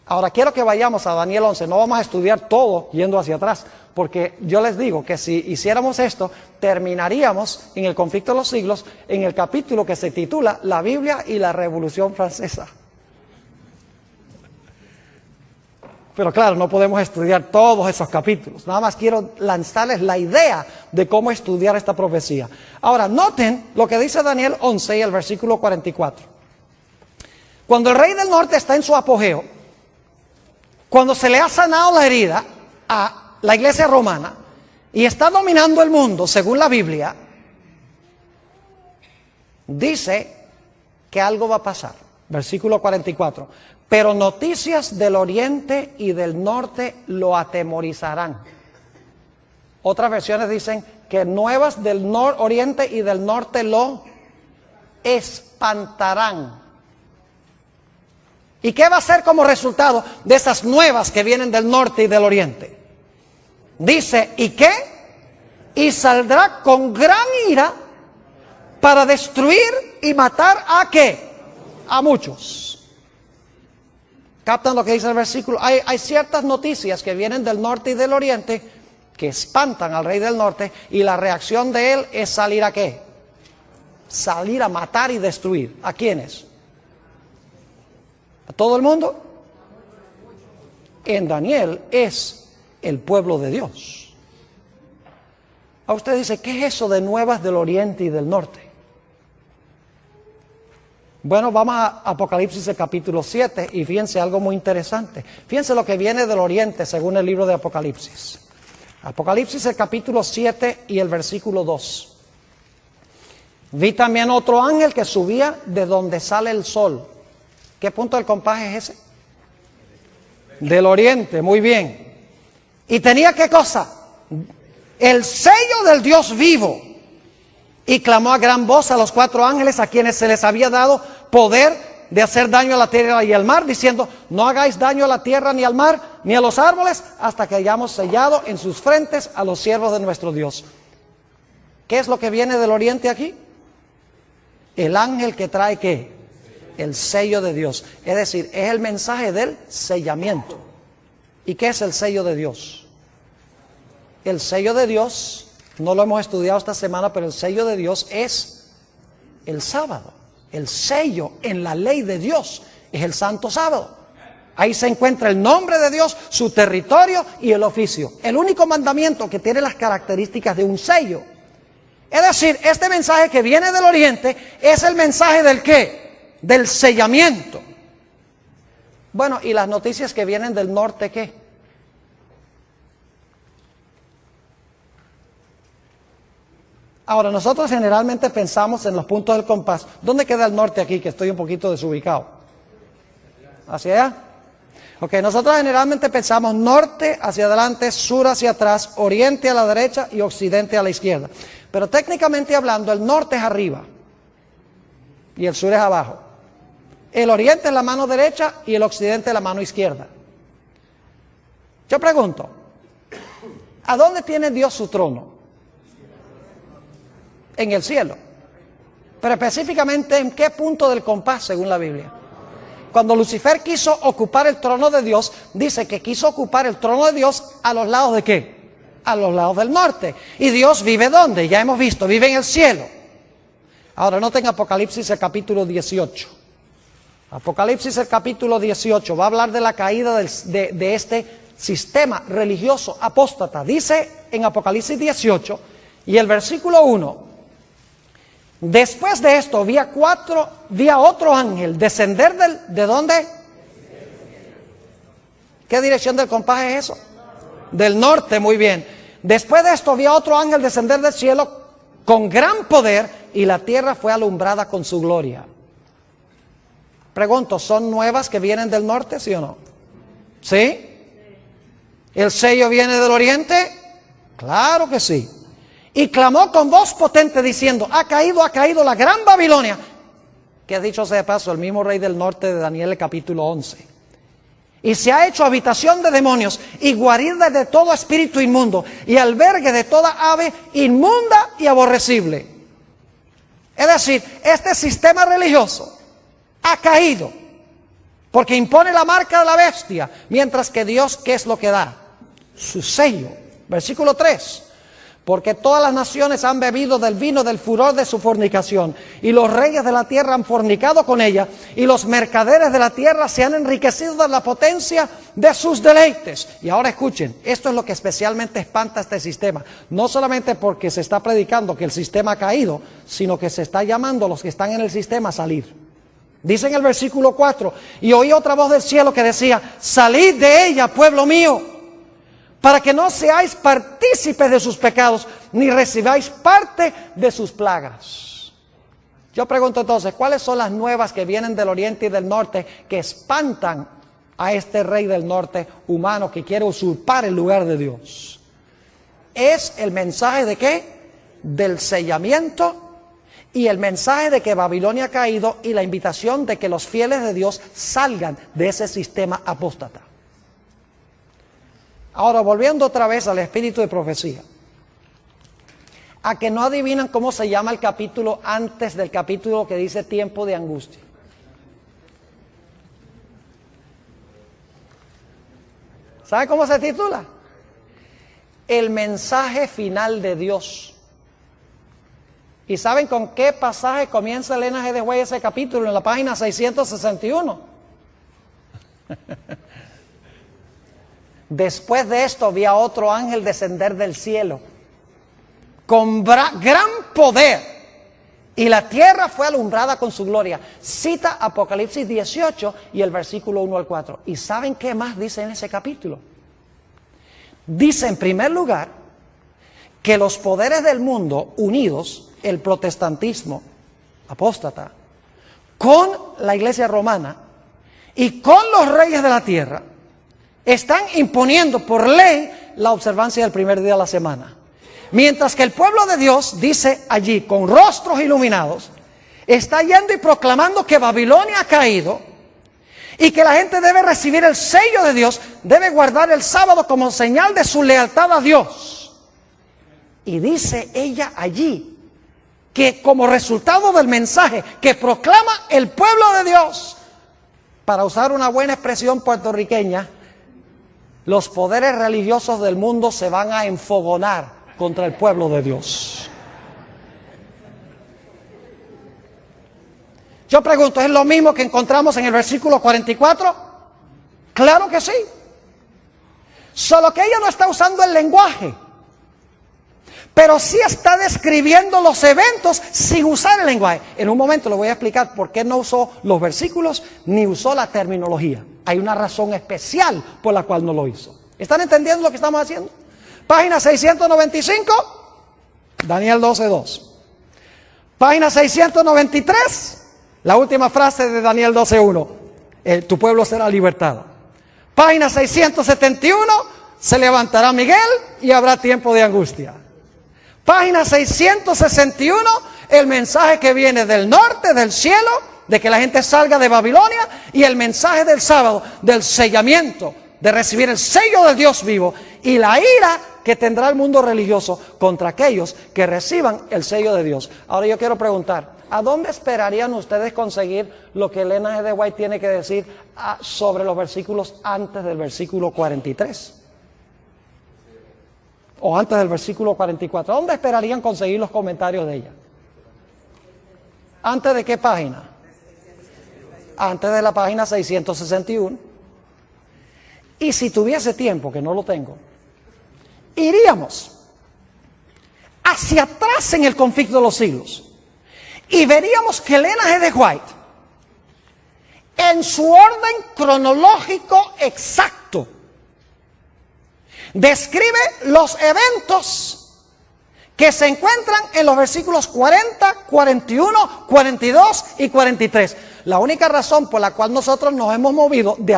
Speaker 1: Ahora quiero que vayamos a Daniel 11, no vamos a estudiar todo yendo hacia atrás, porque yo les digo que si hiciéramos esto, terminaríamos en el conflicto de los siglos, en el capítulo que se titula La Biblia y la Revolución Francesa. Pero claro, no podemos estudiar todos esos capítulos. Nada más quiero lanzarles la idea de cómo estudiar esta profecía. Ahora, noten lo que dice Daniel 11 y el versículo 44. Cuando el rey del norte está en su apogeo, cuando se le ha sanado la herida a la iglesia romana y está dominando el mundo, según la Biblia, dice que algo va a pasar. Versículo 44. Pero noticias del oriente y del norte lo atemorizarán. Otras versiones dicen que nuevas del oriente y del norte lo espantarán. ¿Y qué va a ser como resultado de esas nuevas que vienen del norte y del oriente? Dice, ¿y qué? Y saldrá con gran ira para destruir y matar ¿a qué? A muchos. ¿Captan lo que dice el versículo? Hay ciertas noticias que vienen del norte y del oriente que espantan al rey del norte, y la reacción de él es salir ¿a qué? Salir a matar y destruir. ¿A quiénes? ¿A todo el mundo? En Daniel es el pueblo de Dios. A usted dice, ¿qué es eso de nuevas del oriente y del norte? Bueno, vamos a Apocalipsis el capítulo 7 y fíjense algo muy interesante. Fíjense lo que viene del oriente según el libro de Apocalipsis. Apocalipsis el capítulo 7 y el versículo 2. Vi también otro ángel que subía de donde sale el sol. ¿Qué punto del compás es ese? Del oriente, muy bien. Y tenía ¿qué cosa? El sello del Dios vivo. Y clamó a gran voz a los 4 ángeles a quienes se les había dado poder de hacer daño a la tierra y al mar, diciendo, no hagáis daño a la tierra ni al mar ni a los árboles hasta que hayamos sellado en sus frentes a los siervos de nuestro Dios. ¿Qué es lo que viene del oriente aquí? El ángel que trae ¿qué? El sello de Dios. Es decir, es el mensaje del sellamiento. ¿Y qué es el sello de Dios? El sello de Dios, no lo hemos estudiado esta semana, pero el sello de Dios es el sábado. El sello en la ley de Dios es el santo sábado. Ahí se encuentra el nombre de Dios, su territorio y el oficio. El único mandamiento que tiene las características de un sello. Es decir, este mensaje que viene del oriente es el mensaje del ¿qué? Del sellamiento. Bueno, ¿y las noticias que vienen del norte qué? Ahora, nosotros generalmente pensamos en los puntos del compás. ¿Dónde queda el norte aquí? Que estoy un poquito desubicado. ¿Hacia allá? Ok, nosotros generalmente pensamos norte hacia adelante, sur hacia atrás, oriente a la derecha y occidente a la izquierda. Pero técnicamente hablando, el norte es arriba y el sur es abajo. El oriente es la mano derecha y el occidente es la mano izquierda. Yo pregunto, ¿a dónde tiene Dios su trono? En el cielo. Pero específicamente, ¿en qué punto del compás según la Biblia? Cuando Lucifer quiso ocupar el trono de Dios, dice que quiso ocupar el trono de Dios a los lados ¿de qué? A los lados del norte. ¿Y Dios vive dónde? Ya hemos visto, vive en el cielo. Ahora noten Apocalipsis el capítulo 18. Apocalipsis el capítulo 18 va a hablar de la caída de este sistema religioso apóstata. Dice en Apocalipsis 18 y el versículo 1: después de esto vi a otro ángel descender ¿de dónde? ¿Qué dirección del compás es eso? Del norte, muy bien. Después de esto vi a otro ángel descender del cielo con gran poder, y la tierra fue alumbrada con su gloria. Pregunto, ¿son nuevas que vienen del norte, sí o no? ¿Sí? ¿El sello viene del oriente? Claro que sí. Y clamó con voz potente diciendo: ha caído la gran Babilonia, que dicho sea de paso, el mismo rey del norte de Daniel, el capítulo 11. Y se ha hecho habitación de demonios y guarida de todo espíritu inmundo y albergue de toda ave inmunda y aborrecible. Es decir, este sistema religioso ha caído porque impone la marca de la bestia, mientras que Dios, ¿qué es lo que da? Su sello. Versículo 3: porque todas las naciones han bebido del vino del furor de su fornicación, y los reyes de la tierra han fornicado con ella, y los mercaderes de la tierra se han enriquecido de la potencia de sus deleites. Y ahora escuchen, esto es lo que especialmente espanta este sistema, no solamente porque se está predicando que el sistema ha caído, sino que se está llamando a los que están en el sistema a salir. Dice en el versículo 4: y oí otra voz del cielo que decía: salid de ella, pueblo mío, para que no seáis partícipes de sus pecados, ni recibáis parte de sus plagas. Yo pregunto entonces, ¿cuáles son las nuevas que vienen del oriente y del norte que espantan a este rey del norte humano que quiere usurpar el lugar de Dios? Es el mensaje de ¿qué? Del sellamiento, y el mensaje de que Babilonia ha caído, y la invitación de que los fieles de Dios salgan de ese sistema apóstata. Ahora, volviendo otra vez al espíritu de profecía, a que no adivinan cómo se llama el capítulo antes del capítulo que dice tiempo de angustia. ¿Sabe cómo se titula? El mensaje final de Dios. ¿Y saben con qué pasaje comienza Elena G. de White ese capítulo? En la página 661. Después de esto vi a otro ángel descender del cielo con gran poder, y la tierra fue alumbrada con su gloria. Cita Apocalipsis 18 y el versículo 1 al 4. ¿Y saben qué más dice en ese capítulo? Dice en primer lugar que los poderes del mundo unidos, el protestantismo apóstata, con la iglesia romana y con los reyes de la tierra, están imponiendo por ley la observancia del primer día de la semana. Mientras que el pueblo de Dios, dice allí, con rostros iluminados, está yendo y proclamando que Babilonia ha caído y que la gente debe recibir el sello de Dios, debe guardar el sábado como señal de su lealtad a Dios. Y dice ella allí que como resultado del mensaje que proclama el pueblo de Dios, para usar una buena expresión puertorriqueña, los poderes religiosos del mundo se van a enfogonar contra el pueblo de Dios. Yo pregunto, ¿es lo mismo que encontramos en el versículo 44? Claro que sí. Solo que ella no está usando el lenguaje, pero sí está describiendo los eventos sin usar el lenguaje. En un momento le voy a explicar por qué no usó los versículos ni usó la terminología. Hay una razón especial por la cual no lo hizo. ¿Están entendiendo lo que estamos haciendo? Página 695, Daniel 12:2. Página 693, la última frase de Daniel 12:1. Tu pueblo será libertado. Página 671, se levantará Miguel y habrá tiempo de angustia. Página 661, el mensaje que viene del norte, del cielo, de que la gente salga de Babilonia, y el mensaje del sábado, del sellamiento, de recibir el sello del Dios vivo y la ira que tendrá el mundo religioso contra aquellos que reciban el sello de Dios. Ahora yo quiero preguntar, ¿a dónde esperarían ustedes conseguir lo que Elena G. de White tiene que decir sobre los versículos antes del versículo 43? O antes del versículo 44. ¿Dónde esperarían conseguir los comentarios de ella? ¿Antes de qué página? Antes de la página 661. Y si tuviese tiempo, que no lo tengo, iríamos hacia atrás en el conflicto de los siglos y veríamos que Elena G. de White, en su orden cronológico exacto, describe los eventos que se encuentran en los versículos 40, 41, 42 y 43. La única razón por la cual nosotros nos hemos movido de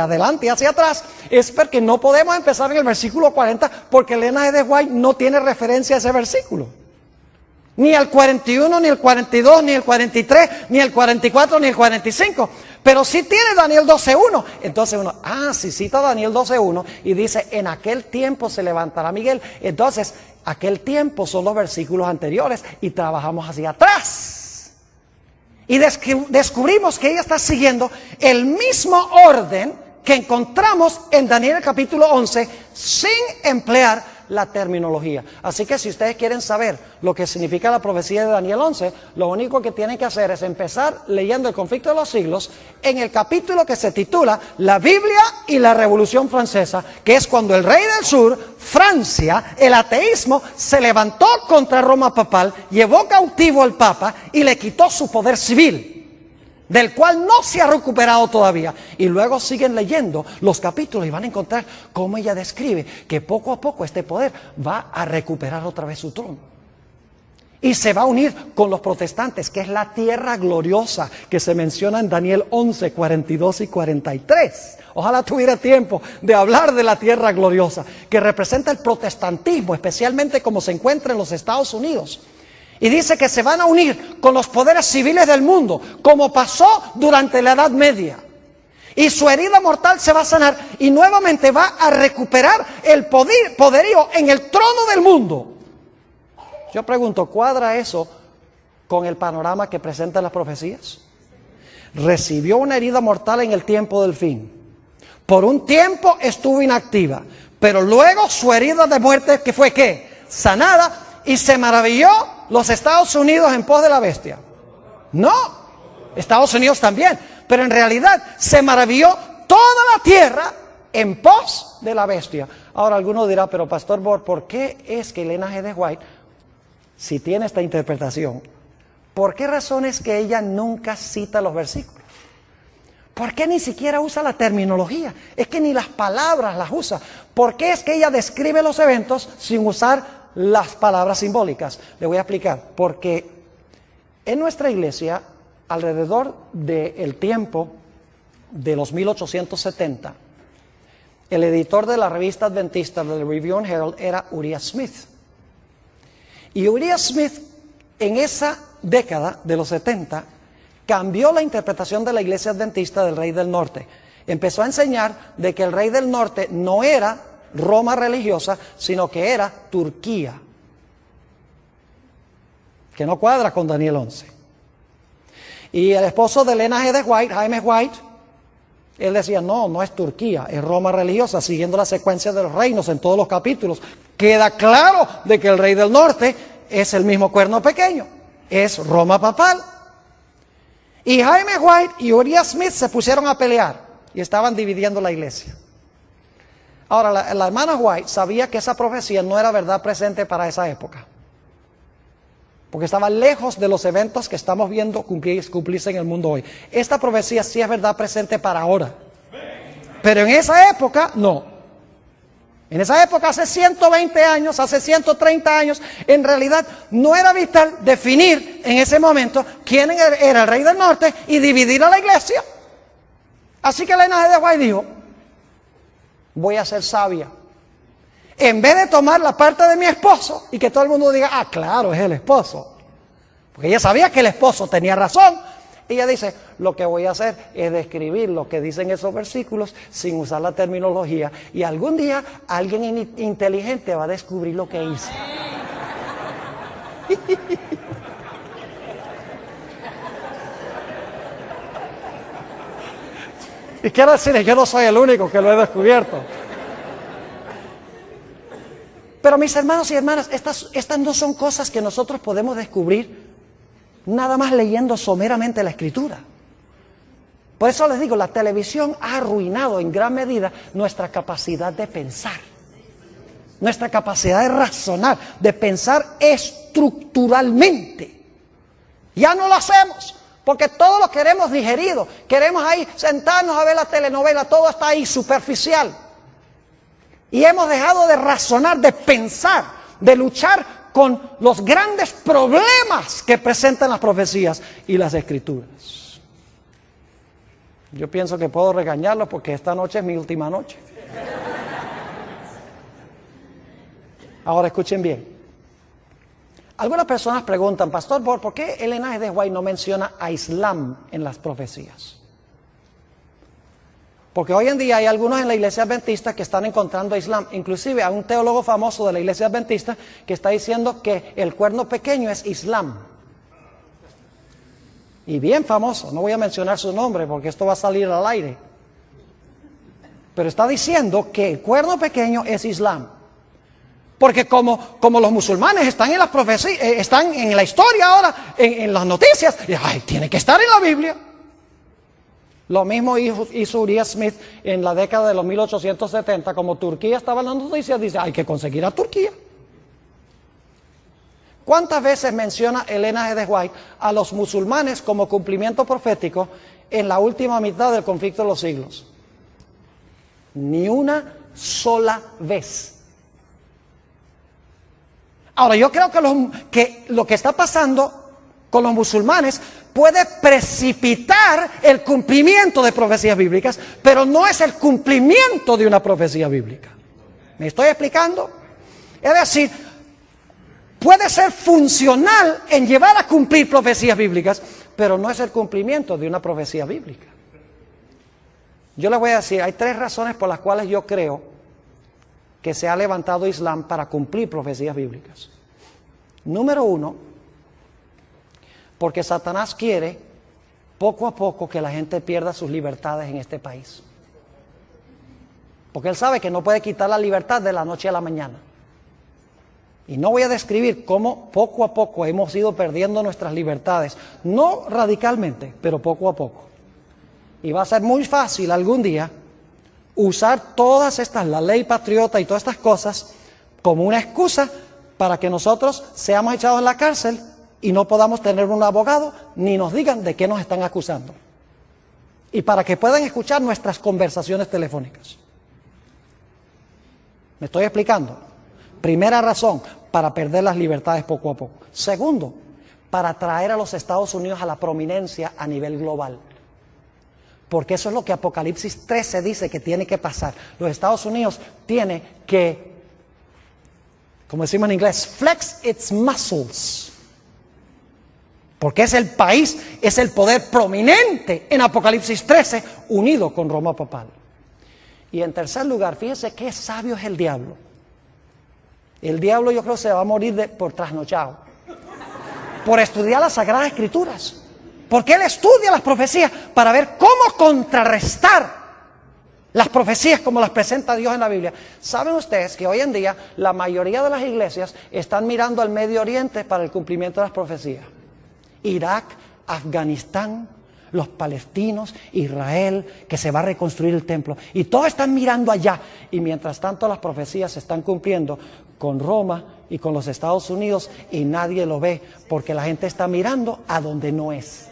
Speaker 1: adelante hacia atrás es porque no podemos empezar en el versículo 40 porque Elena G. de White no tiene referencia a ese versículo. Ni el 41, ni el 42, ni el 43, ni el 44, ni el 45. Pero sí tiene Daniel 12:1. Entonces uno, si cita Daniel 12:1 y dice, en aquel tiempo se levantará Miguel. Entonces, aquel tiempo son los versículos anteriores y trabajamos hacia atrás. Y descubrimos que ella está siguiendo el mismo orden que encontramos en Daniel capítulo 11 sin emplear la terminología. Así que si ustedes quieren saber lo que significa la profecía de Daniel 11, lo único que tienen que hacer es empezar leyendo el conflicto de los siglos en el capítulo que se titula La Biblia y la Revolución Francesa, que es cuando el rey del sur, Francia, el ateísmo, se levantó contra Roma papal, llevó cautivo al papa y le quitó su poder civil, del cual no se ha recuperado todavía. Y luego siguen leyendo los capítulos y van a encontrar cómo ella describe que poco a poco este poder va a recuperar otra vez su trono. Y se va a unir con los protestantes, que es la tierra gloriosa que se menciona en Daniel 11, 42 y 43. Ojalá tuviera tiempo de hablar de la tierra gloriosa, que representa el protestantismo, especialmente como se encuentra en los Estados Unidos. Y dice que se van a unir con los poderes civiles del mundo, como pasó durante la Edad Media. Y su herida mortal se va a sanar y nuevamente va a recuperar el poderío en el trono del mundo. Yo pregunto, ¿cuadra eso con el panorama que presentan las profecías? Recibió una herida mortal en el tiempo del fin. Por un tiempo estuvo inactiva, pero luego su herida de muerte, que fue ¿qué? Sanada. Y se maravilló los Estados Unidos en pos de la bestia. No, Estados Unidos también, pero en realidad se maravilló toda la tierra en pos de la bestia. Ahora alguno dirá, pero Pastor Bor, ¿por qué es que Elena G. de White, si tiene esta interpretación, por qué razón es que ella nunca cita los versículos? ¿Por qué ni siquiera usa la terminología? Es que ni las palabras las usa. ¿Por qué es que ella describe los eventos sin usar las palabras simbólicas? Le voy a explicar. Porque en nuestra iglesia, alrededor del tiempo de los 1870, el editor de la revista adventista del Review and Herald era Uriah Smith. Y Uriah Smith, en esa década de los 70, cambió la interpretación de la iglesia adventista del Rey del Norte. Empezó a enseñar de que el Rey del Norte no era Roma religiosa, sino que era Turquía, que no cuadra con Daniel 11. Y el esposo de Elena G. de White, Jaime White, él decía, no es Turquía, es Roma religiosa, siguiendo la secuencia de los reinos en todos los capítulos. Queda claro de que el rey del norte es el mismo cuerno pequeño, es Roma papal. Y Jaime White y Uriah Smith se pusieron a pelear y estaban dividiendo la iglesia. Ahora, la hermana White sabía que esa profecía no era verdad presente para esa época, porque estaba lejos de los eventos que estamos viendo cumplirse en el mundo hoy. Esta profecía sí es verdad presente para ahora, pero en esa época no. En esa época, hace 120 años, hace 130 años, en realidad no era vital definir en ese momento quién era el rey del norte y dividir a la iglesia. Así que Elena G. de White dijo, voy a ser sabia. En vez de tomar la parte de mi esposo y que todo el mundo diga, claro, es el esposo. Porque ella sabía que el esposo tenía razón. Y ella dice, lo que voy a hacer es describir lo que dicen esos versículos sin usar la terminología. Y algún día alguien inteligente va a descubrir lo que hice. Y quiero decirles, yo no soy el único que lo he descubierto. Pero mis hermanos y hermanas, estas no son cosas que nosotros podemos descubrir nada más leyendo someramente la Escritura. Por eso les digo, la televisión ha arruinado en gran medida nuestra capacidad de pensar, nuestra capacidad de razonar, de pensar estructuralmente. Ya no lo hacemos, porque todo lo queremos digerido. Queremos ahí sentarnos a ver la telenovela, todo está ahí superficial. Y hemos dejado de razonar, de pensar, de luchar con los grandes problemas que presentan las profecías y las Escrituras. Yo pienso que puedo regañarlos porque esta noche es mi última noche. Ahora escuchen bien. Algunas personas preguntan, Pastor, ¿por qué Ellen G. de White no menciona a Islam en las profecías? Porque hoy en día hay algunos en la iglesia adventista que están encontrando a Islam. Inclusive hay un teólogo famoso de la iglesia adventista que está diciendo que el cuerno pequeño es Islam. Y bien famoso, no voy a mencionar su nombre porque esto va a salir al aire. Pero está diciendo que el cuerno pequeño es Islam. Porque como los musulmanes están en las profecías, están en la historia ahora, en las noticias, tiene que estar en la Biblia. Lo mismo hizo Uriah Smith en la década de los 1870, como Turquía estaba en las noticias, dice, hay que conseguir a Turquía. ¿Cuántas veces menciona Ellen G. de White a los musulmanes como cumplimiento profético en la última mitad del conflicto de los siglos? Ni una sola vez. Ahora, yo creo que lo que está pasando con los musulmanes puede precipitar el cumplimiento de profecías bíblicas, pero no es el cumplimiento de una profecía bíblica. ¿Me estoy explicando? Es decir, puede ser funcional en llevar a cumplir profecías bíblicas, pero no es el cumplimiento de una profecía bíblica. Yo les voy a decir, hay 3 razones por las cuales yo creo que se ha levantado Islam para cumplir profecías bíblicas. Número 1, porque Satanás quiere poco a poco que la gente pierda sus libertades en este país. Porque él sabe que no puede quitar la libertad de la noche a la mañana. Y no voy a describir cómo poco a poco hemos ido perdiendo nuestras libertades. No radicalmente, pero poco a poco. Y va a ser muy fácil algún día usar todas estas, la ley patriota y todas estas cosas, como una excusa para que nosotros seamos echados en la cárcel y no podamos tener un abogado, ni nos digan de qué nos están acusando. Y para que puedan escuchar nuestras conversaciones telefónicas. ¿Me estoy explicando? Primera razón, para perder las libertades poco a poco. Segundo, para traer a los Estados Unidos a la prominencia a nivel global. Porque eso es lo que Apocalipsis 13 dice que tiene que pasar. Los Estados Unidos tiene que, como decimos en inglés, flex its muscles. Porque es el país, es el poder prominente en Apocalipsis 13, unido con Roma papal. Y en tercer lugar, fíjense qué sabio es el diablo. El diablo yo creo se va a morir por trasnochado. Por estudiar las Sagradas Escrituras. Porque él estudia las profecías para ver cómo contrarrestar las profecías como las presenta Dios en la Biblia. ¿Saben ustedes que hoy en día la mayoría de las iglesias están mirando al Medio Oriente para el cumplimiento de las profecías? Irak, Afganistán, los palestinos, Israel, que se va a reconstruir el templo. Y todos están mirando allá. Y mientras tanto las profecías se están cumpliendo con Roma y con los Estados Unidos y nadie lo ve porque la gente está mirando a donde no es.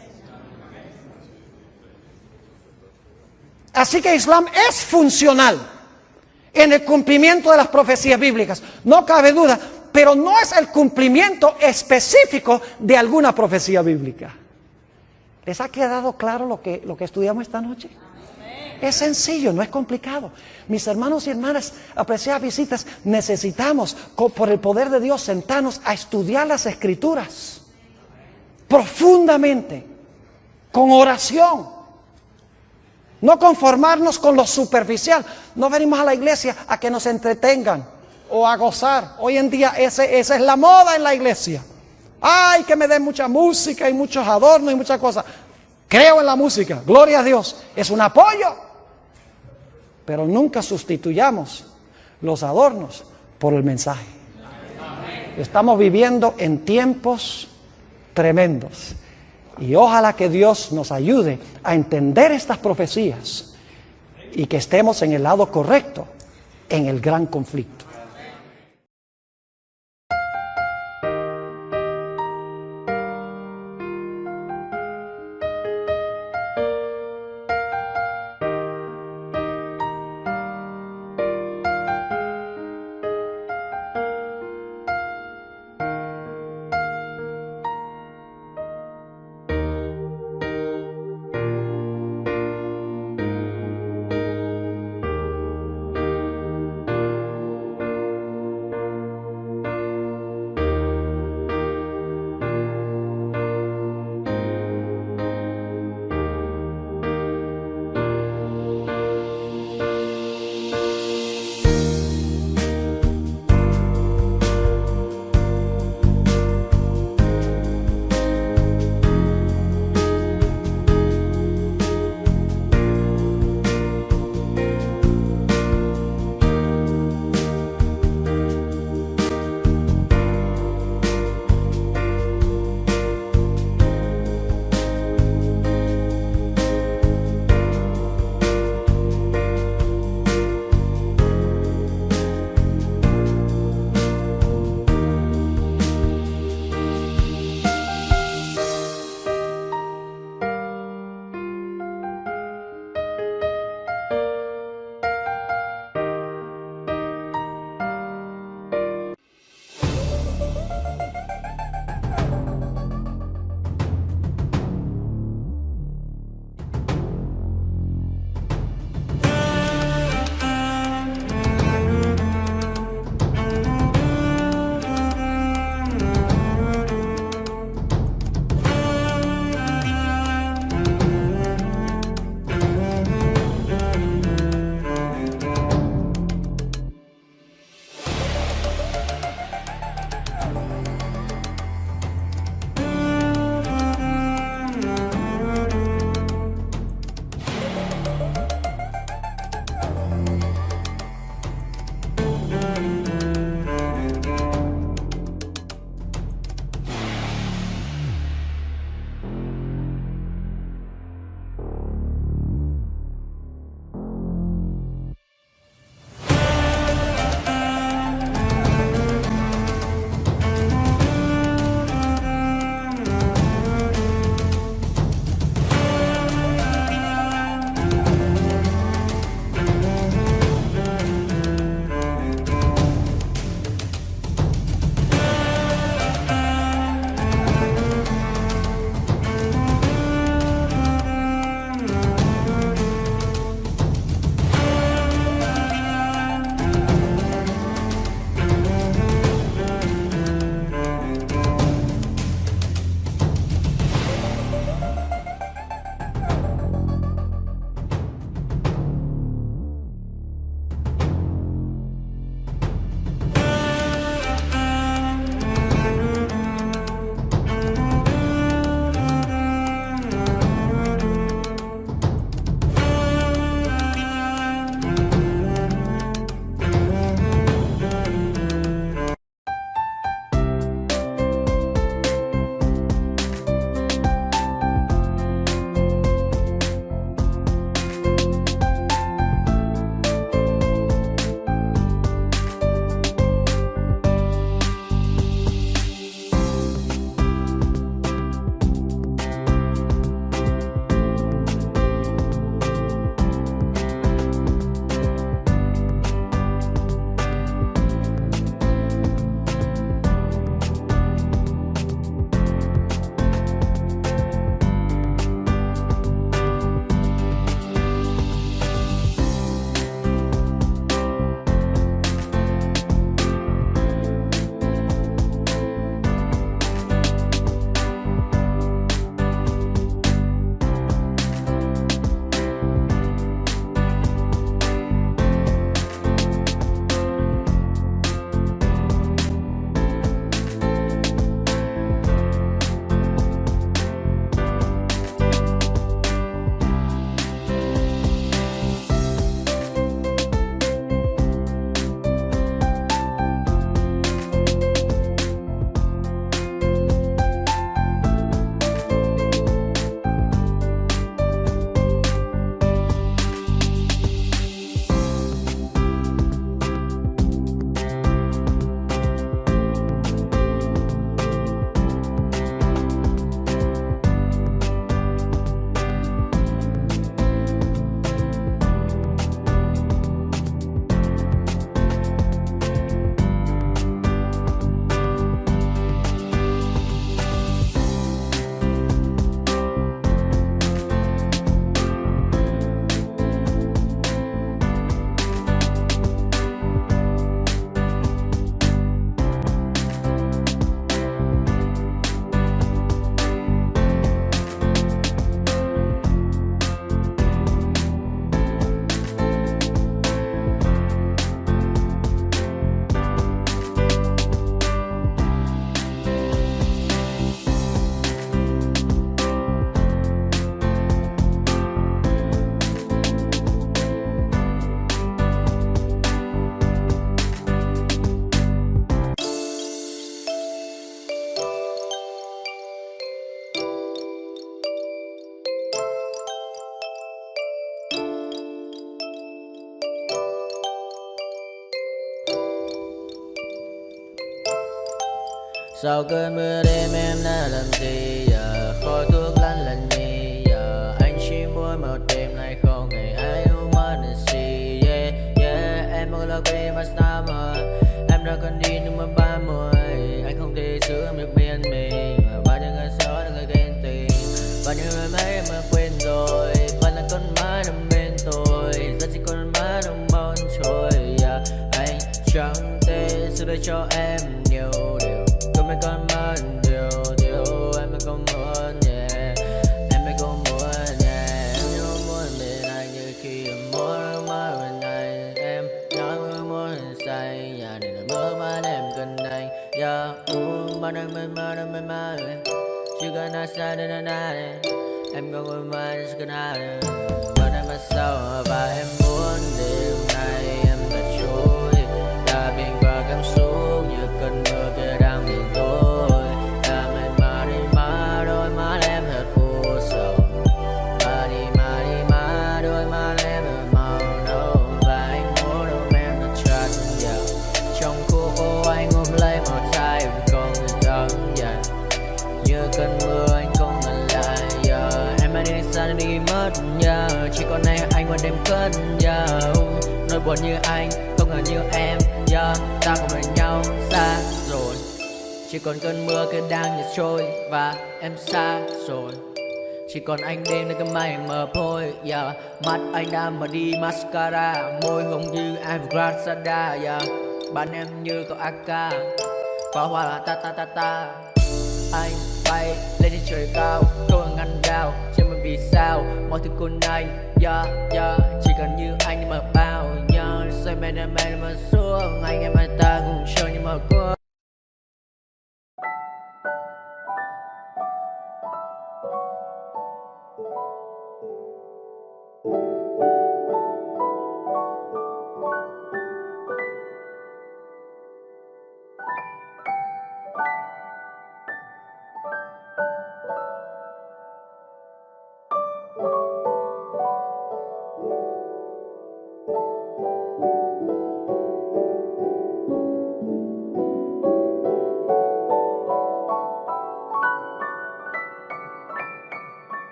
Speaker 1: Así que Islam es funcional en el cumplimiento de las profecías bíblicas. No cabe duda, pero no es el cumplimiento específico de alguna profecía bíblica. ¿Les ha quedado claro lo que estudiamos esta noche? Es sencillo, no es complicado. Mis hermanos y hermanas, apreciadas visitas, necesitamos, por el poder de Dios, sentarnos a estudiar las Escrituras profundamente con oración. No conformarnos con lo superficial. No venimos a la iglesia a que nos entretengan o a gozar. Hoy en día esa es la moda en la iglesia. Ay, que me den mucha música y muchos adornos y muchas cosas. Creo en la música, gloria a Dios, es un apoyo. Pero nunca sustituyamos los adornos por el mensaje. Estamos viviendo en tiempos tremendos. Y ojalá que Dios nos ayude a entender estas profecías y que estemos en el lado correcto en el gran conflicto.
Speaker 2: Sau cơn mưa đêm em đã làm gì giờ, khói thuốc lăn lăn nhì giờ. Anh chỉ muốn một đêm này không ngày ai ôm anh gì. Yeah, yeah, em muốn là quên mà sao mà em đã cần đi nhưng mà 30. Anh không thể giữ em được bên mình. Bao nhiêu ngày sau đã ghen tình, bao nhiêu ngày mấy em đã quên rồi. Vẫn là con má nằm bên tôi, giờ chỉ con má nằm mòn trôi. Yeah, anh chẳng thể giữ để cho em nhiều điều. Em còn muốn điều em còn muốn yeah, em còn muốn yeah. Em nhớ muốn bên anh như khi em muốn bên anh. Em nói muốn say nhà này là mơ mà em cần anh yeah. Bao năm mơ chỉ cần nói sai đến nay em còn ngồi mãi chỉ cần nói bao năm sau và em muốn đêm nay em đã trôi đã biển qua cảm xúc như cơn mưa kia đang biển tối. Đã mệt mà đi má đôi má em thật u sầu, mà đi má đôi má em thật màu nâu. Và anh muốn ôm em thật chặt vào trong khu phố anh ôm lấy một tay em không thể thắng dần như cơn mưa anh không ngần lại yeah. Em đã đi xa đi mất yeah. Chỉ còn anh một đêm cất yeah. Nỗi buồn như anh không ngờ như em yeah. Ta không bên nhau xa rồi, chỉ còn cơn mưa kia đang nhạt trôi và em xa rồi. Chỉ còn anh đêm nơi cơn mây mờ phôi yeah. Mắt anh đã mở đi mascara, môi hồng như Evergrande yeah. Bạn em như cậu AK, pháo hoa là ta ta ta ta. Anh bay lên trên trời cao, không ngăn đau trên mình vì sao mọi thứ cùng anh yeah, yeah. Chỉ cần như anh mà bao nhớ say mê mà xuống anh em hai ta cùng chơi nhưng mà có